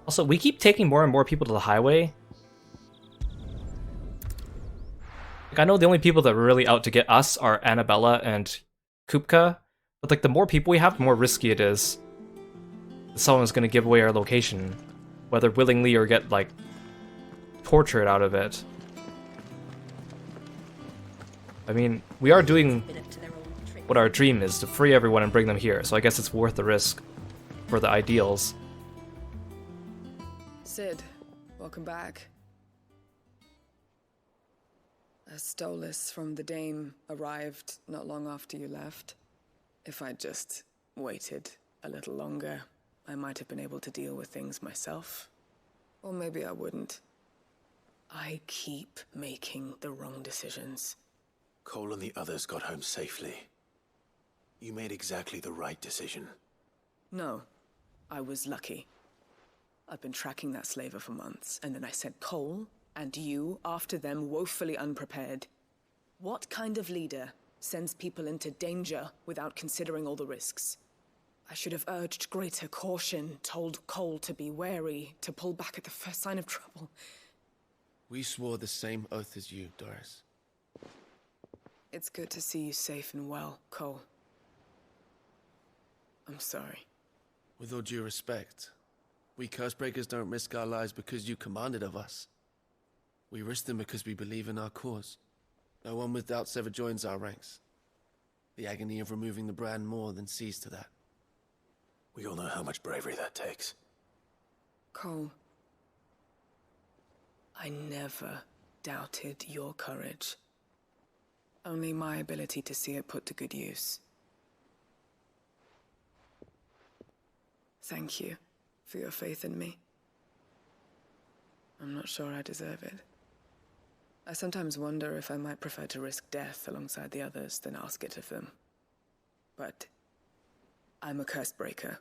Also, we keep taking more and more people to the highway. Like, I know the only people that are really out to get us are Annabella and Kupka, but like the more people we have, the more risky it is. Someone's gonna give away our location, whether willingly or get like tortured out of it. I mean, we are doing what our dream is, to free everyone and bring them here, so I guess it's worth the risk for the ideals. Sid, welcome back. A Stolas from the Dame arrived not long after you left. If I'd just waited a little longer, I might have been able to deal with things myself. Or maybe I wouldn't. I keep making the wrong decisions. Cole and the others got home safely. You made exactly the right decision. No, I was lucky. I've been tracking that slaver for months, and then I sent Cole and you after them, woefully unprepared. What kind of leader sends people into danger without considering all the risks? I should have urged greater caution, told Cole to be wary, to pull back at the first sign of trouble. We swore the same oath as you, Doris. It's good to see you safe and well, Cole. I'm sorry. With all due respect, we Cursebreakers don't risk our lives because you commanded of us. We risk them because we believe in our cause. No one with doubts ever joins our ranks. The agony of removing the brand more than sees to that. We all know how much bravery that takes. Cole, I never doubted your courage. Only my ability to see it put to good use. Thank you for your faith in me. I'm not sure I deserve it. I sometimes wonder if I might prefer to risk death alongside the others than ask it of them. But I'm a Cursebreaker.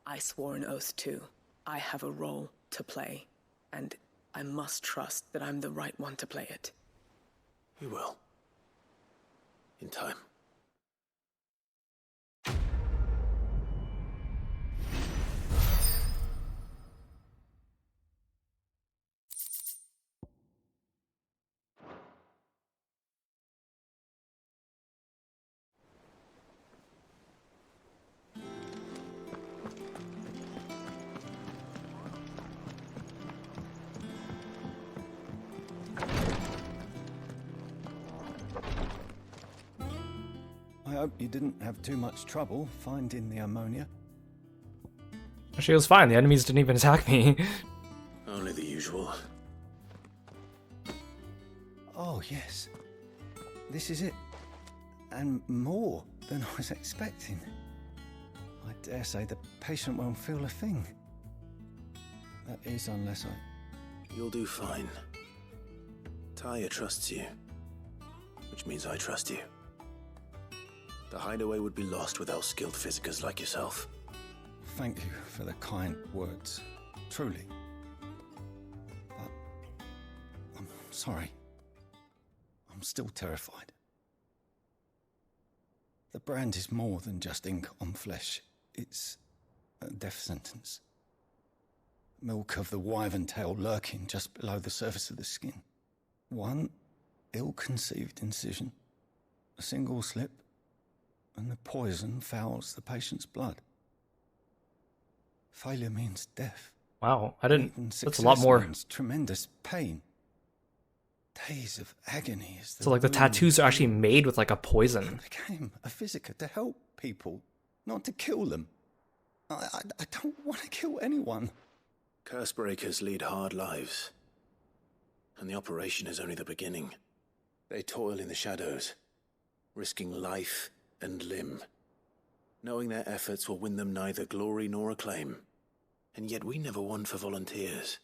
I swore an oath too. I have a role to play, and I must trust that I'm the right one to play it. You will. In time. I hope you didn't have too much trouble finding the ammonia. She was fine, the enemies didn't even attack me. Only the usual. Oh, yes. This is it. And more than I was expecting. I dare say the patient won't feel a thing. That is, unless I... You'll do fine. Taya trusts you. Which means I trust you. The hideaway would be lost without skilled physicers like yourself. Thank you for the kind words. Truly. But... I'm sorry. I'm still terrified. The brand is more than just ink on flesh. It's a death sentence. Milk of the wyvern tail lurking just below the surface of the skin. One ill-conceived incision, a single slip, and the poison fouls the patient's blood. Failure means death. Wow, I didn't... Even That's a lot more. means tremendous pain. Days of agony is the So like the tattoos are actually made with like a poison. I became a physiker to help people, not to kill them. I don't want to kill anyone. Cursebreakers lead hard lives. And the operation is only the beginning. They toil in the shadows, risking life and limb, knowing their efforts will win them neither glory nor acclaim. And yet we never won for volunteers.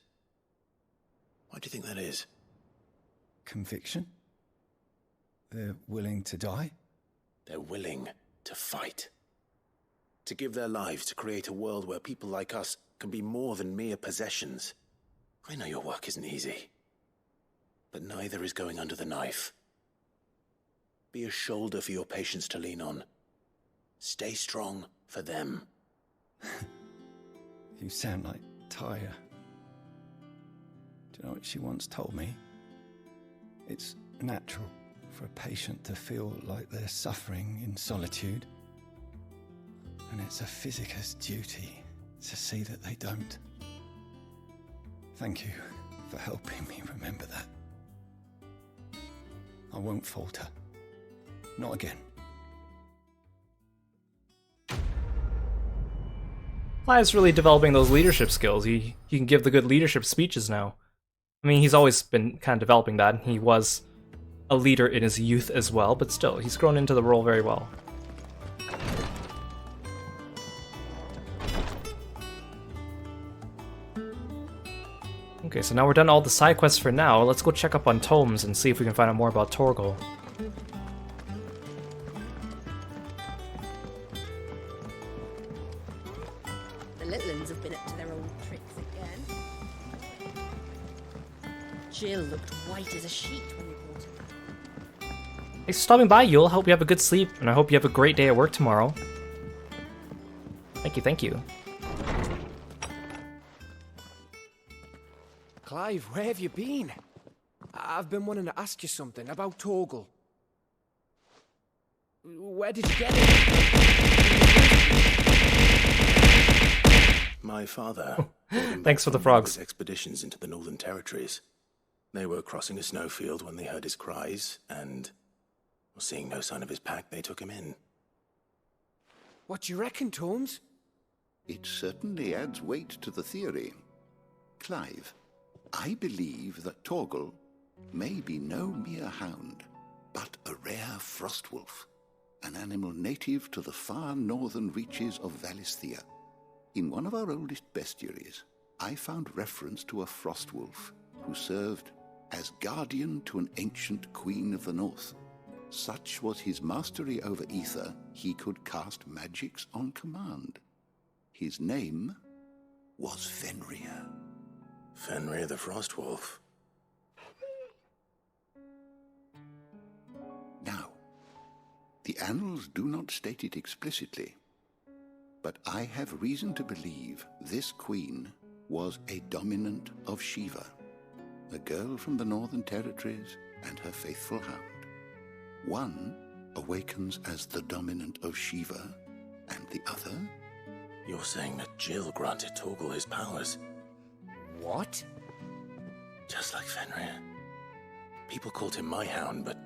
Why do you think that is? Conviction? They're willing to die? They're willing to fight. To give their lives to create a world where people like us can be more than mere possessions. I know your work isn't easy, but neither is going under the knife. Be a shoulder for your patients to lean on. Stay strong for them. You sound like Tyre. Do you know what she once told me? It's natural for a patient to feel like they're suffering in solitude. And it's a physicist's duty to see that they don't. Thank you for helping me remember that. I won't falter. Not again. Clive's really developing those leadership skills. He can give the good leadership speeches now. I mean, he's always been kind of developing that. He was a leader in his youth as well, but still, he's grown into the role very well. Okay, so now we're done all the side quests for now. Let's go check up on Tomes and see if we can find out more about Torgal. The little uns have been up to their old tricks again. Jill looked white as a sheet when we brought her back. Thanks for stopping by, Yule. Hope you have a good sleep, and I hope you have a great day at work tomorrow. Thank you, thank you. Clive, where have you been? I've been wanting to ask you something about Torgal. Where did you get it? My father. Thanks for the frogs. Expeditions into the Northern Territories. They were crossing a snowfield when they heard his cries, and seeing no sign of his pack, they took him in. What do you reckon, Tomes? It certainly adds weight to the theory. Clive, I believe that Torgal may be no mere hound, but a rare frostwolf, an animal native to the far northern reaches of Valisthea. In one of our oldest bestiaries, I found reference to a frostwolf who served as guardian to an ancient queen of the north. Such was his mastery over ether, he could cast magics on command. His name was Fenrir. Fenrir the Frostwolf. Now, the annals do not state it explicitly, but I have reason to believe this queen was a dominant of Shiva, a girl from the Northern Territories and her faithful hound. One awakens as the dominant of Shiva, and the other... You're saying that Jill granted Torgal his powers? What? Just like Fenrir. People called him my hound, but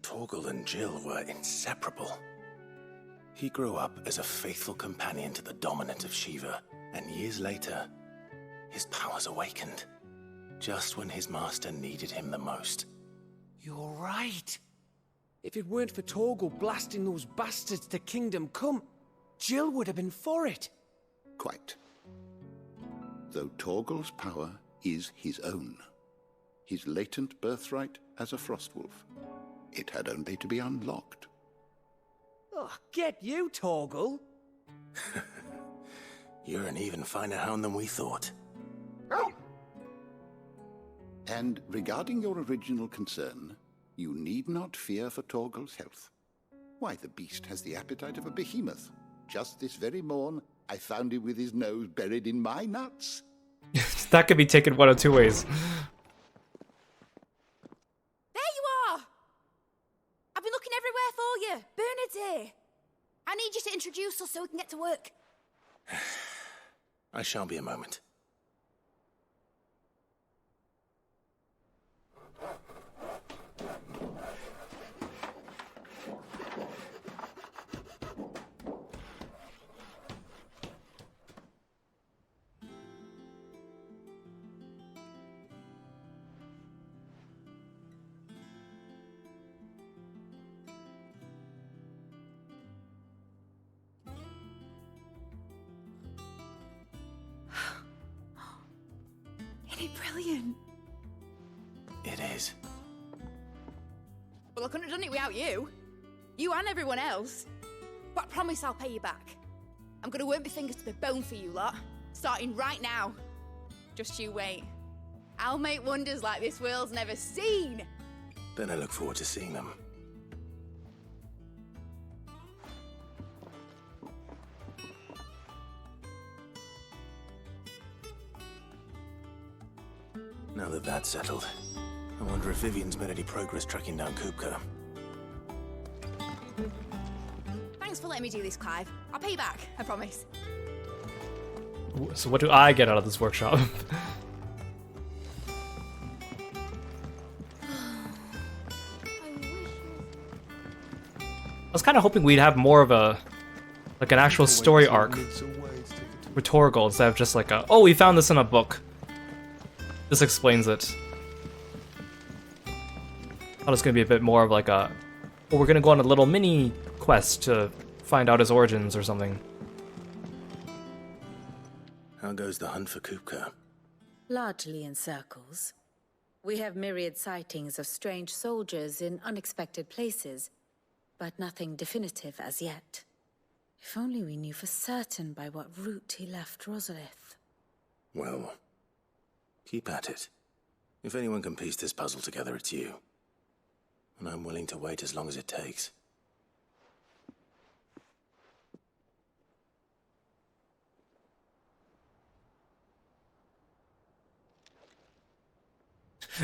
Torgal and Jill were inseparable. He grew up as a faithful companion to the dominant of Shiva, and years later, his powers awakened, just when his master needed him the most. You're right. If it weren't for Torgal blasting those bastards to Kingdom Come, Jill would have been for it. Quite. Though Torgal's power is his own, his latent birthright as a Frostwolf, it had only to be unlocked. Oh, get you, Torgal! You're an even finer hound than we thought. And regarding your original concern, you need not fear for Torgal's health. Why, the beast has the appetite of a behemoth. Just this very morn, I found him with his nose buried in my nuts. That could be taken one of two ways. There you are! I've been looking everywhere for you. Bernard's here. I need you to introduce us so we can get to work. I shall be a moment. brilliant. It is. Well, I couldn't have done it without you. You and everyone else. But I promise I'll pay you back. I'm gonna work my fingers to the bone for you lot, starting right now. Just you wait. I'll make wonders like this world's never seen. Then I look forward to seeing them. Now that that's settled, I wonder if Vivian's made any progress tracking down Kupka. Thanks for letting me do this, Clive. I'll pay you back, I promise. So what do I get out of this workshop? I was kind of hoping we'd have more of a, like an actual story arc with Torgal instead of just like a, oh, we found this in a book. This explains it. I thought it was going to be a bit more of like a, well, we're going to go on a little mini quest to find out his origins or something. How goes the hunt for Kupka? Largely in circles. We have myriad sightings of strange soldiers in unexpected places, but nothing definitive as yet. If only we knew for certain by what route he left Rosalith. Well, keep at it. If anyone can piece this puzzle together, it's you. And I'm willing to wait as long as it takes.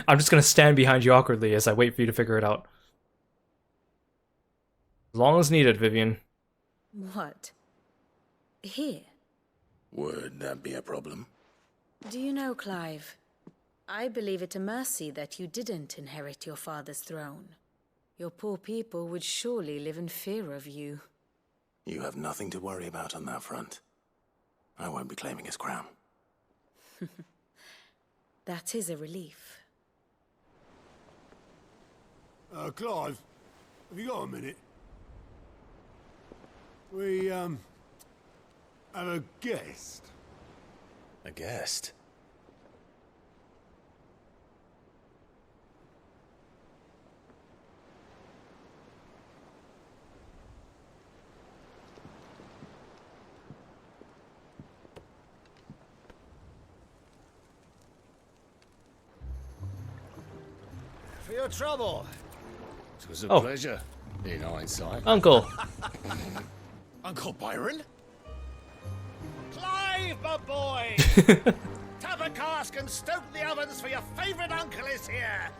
I'm just gonna stand behind you awkwardly as I wait for you to figure it out. As long as needed, Vivian. What? Here? Would that be a problem? Do you know, Clive? I believe it a mercy that you didn't inherit your father's throne. Your poor people would surely live in fear of you. You have nothing to worry about on that front. I won't be claiming his crown. That is a relief. Clive, have you got a minute? We, have a guest. A guest? For your trouble. It was a Oh. pleasure, in hindsight. Uncle. Uncle Byron? Clive, my boy! Tap a cask and stoke the ovens, for your favourite uncle is here!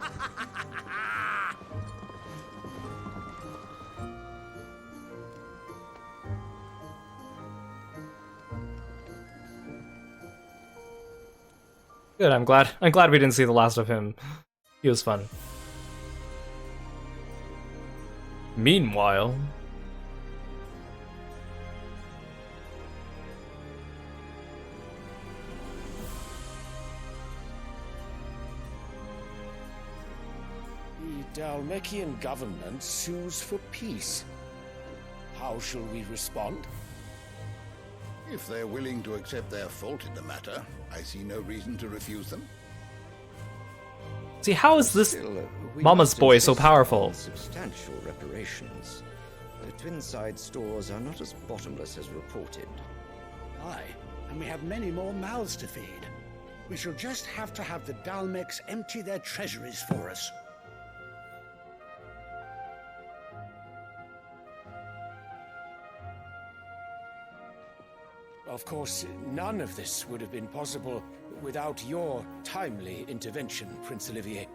Good, I'm glad we didn't see the last of him. He was fun. Meanwhile... The Dalmekian government sues for peace. How shall we respond? If they're willing to accept their fault in the matter, I see no reason to refuse them. See, how is this we Mama's must boy so insist powerful? on substantial reparations. The Twinside stores are not as bottomless as reported. Aye, and we have many more mouths to feed. We shall just have to have the Dalmecs empty their treasuries for us. Of course, none of this would have been possible without your timely intervention, Prince Olivier.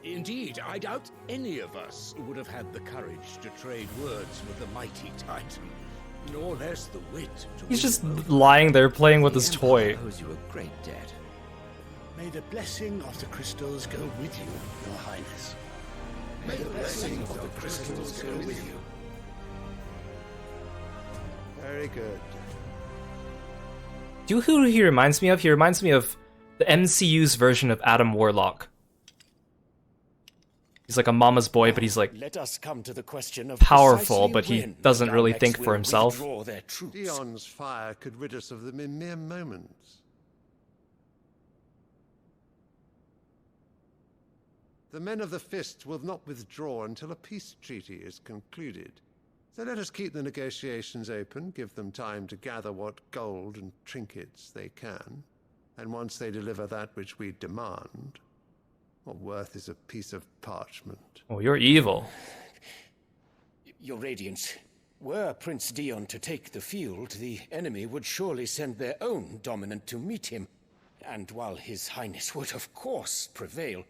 Indeed, I doubt any of us would have had the courage to trade words with the mighty Titan, nor less the wit to... He's just lying there playing with his toy. Owes you a great debt. May the blessing of the crystals go with you, Your Highness. May the blessing of the crystals go with you. Very good. Do you know who he reminds me of? He reminds me of the MCU's version of Adam Warlock. He's like a mama's boy, but he's like Let us come to the question of powerful, precisely but he when doesn't the really Dalmecs think will for himself. withdraw their troops. Dion's fire could rid us of them in mere moments. The men of the Fist will not withdraw until a peace treaty is concluded. So let us keep the negotiations open, give them time to gather what gold and trinkets they can. And once they deliver that which we demand, what worth is a piece of parchment? Oh, you're evil. Your Radiance, were Prince Dion to take the field, the enemy would surely send their own dominant to meet him. And while His Highness would of course prevail,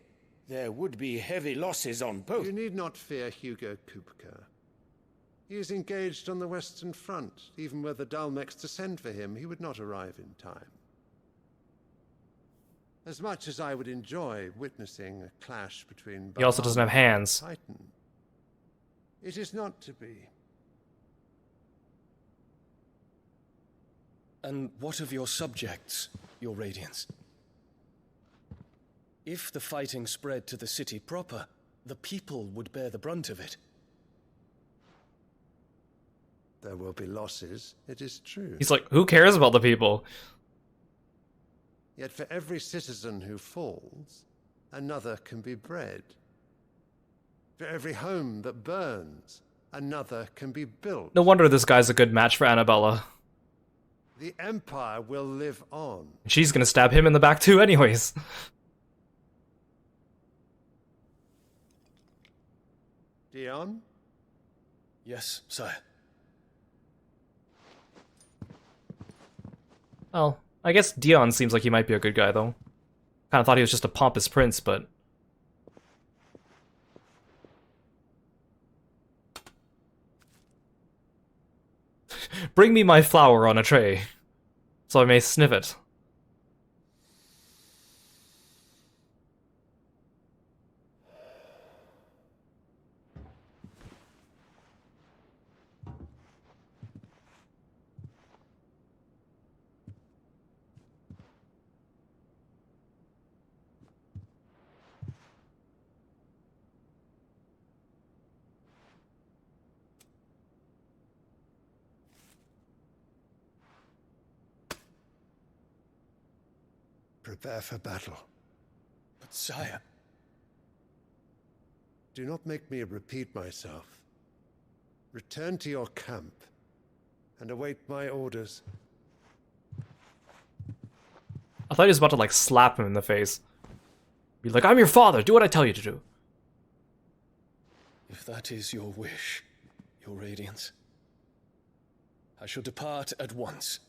there would be heavy losses on both. You need not fear Hugo Kupka. He is engaged on the Western Front. Even were the Dalmex to send for him, he would not arrive in time. As much as I would enjoy witnessing a clash between He also doesn't have hands. Titan, it is not to be. And what of your subjects, your Radiance? If the fighting spread to the city proper, the people would bear the brunt of it. There will be losses, it is true. He's like, who cares about the people? Yet for every citizen who falls, another can be bred. For every home that burns, another can be built. No wonder this guy's a good match for Annabella. The Empire will live on. She's gonna stab him in the back too anyways. Dion? Yes, sire. Well, I guess Dion seems like he might be a good guy, though. Kinda thought he was just a pompous prince, but... Bring me my flower on a tray, so I may sniff it. Prepare for battle. But sire... Do not make me repeat myself. Return to your camp and await my orders. I thought he was about to, like, slap him in the face. Be like, I'm your father, do what I tell you to do. If that is your wish, your Radiance, I shall depart at once.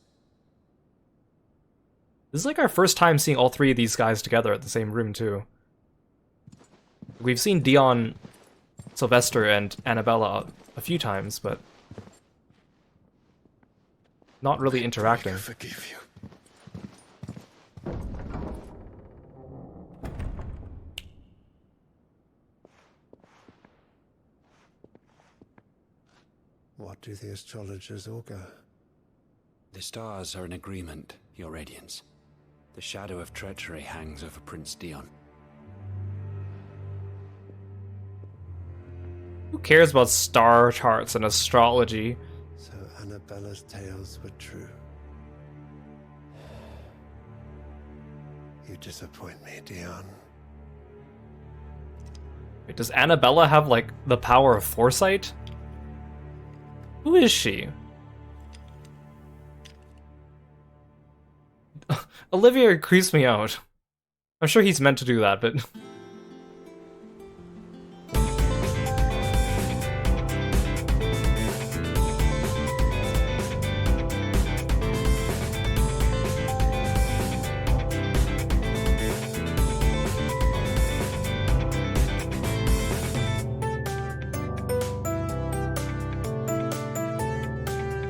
This is like our first time seeing all three of these guys together at the same room, too. We've seen Dion, Sylvester, and Annabella a few times, but... not really interacting. I forgive you. What do the astrologers augur? The stars are in agreement, your Radiance. The shadow of treachery hangs over Prince Dion. Who cares about star charts and astrology? So Annabella's tales were true. You disappoint me, Dion. Wait, does Annabella have, like, the power of foresight? Who is she? Olivia creeps me out. I'm sure he's meant to do that, but...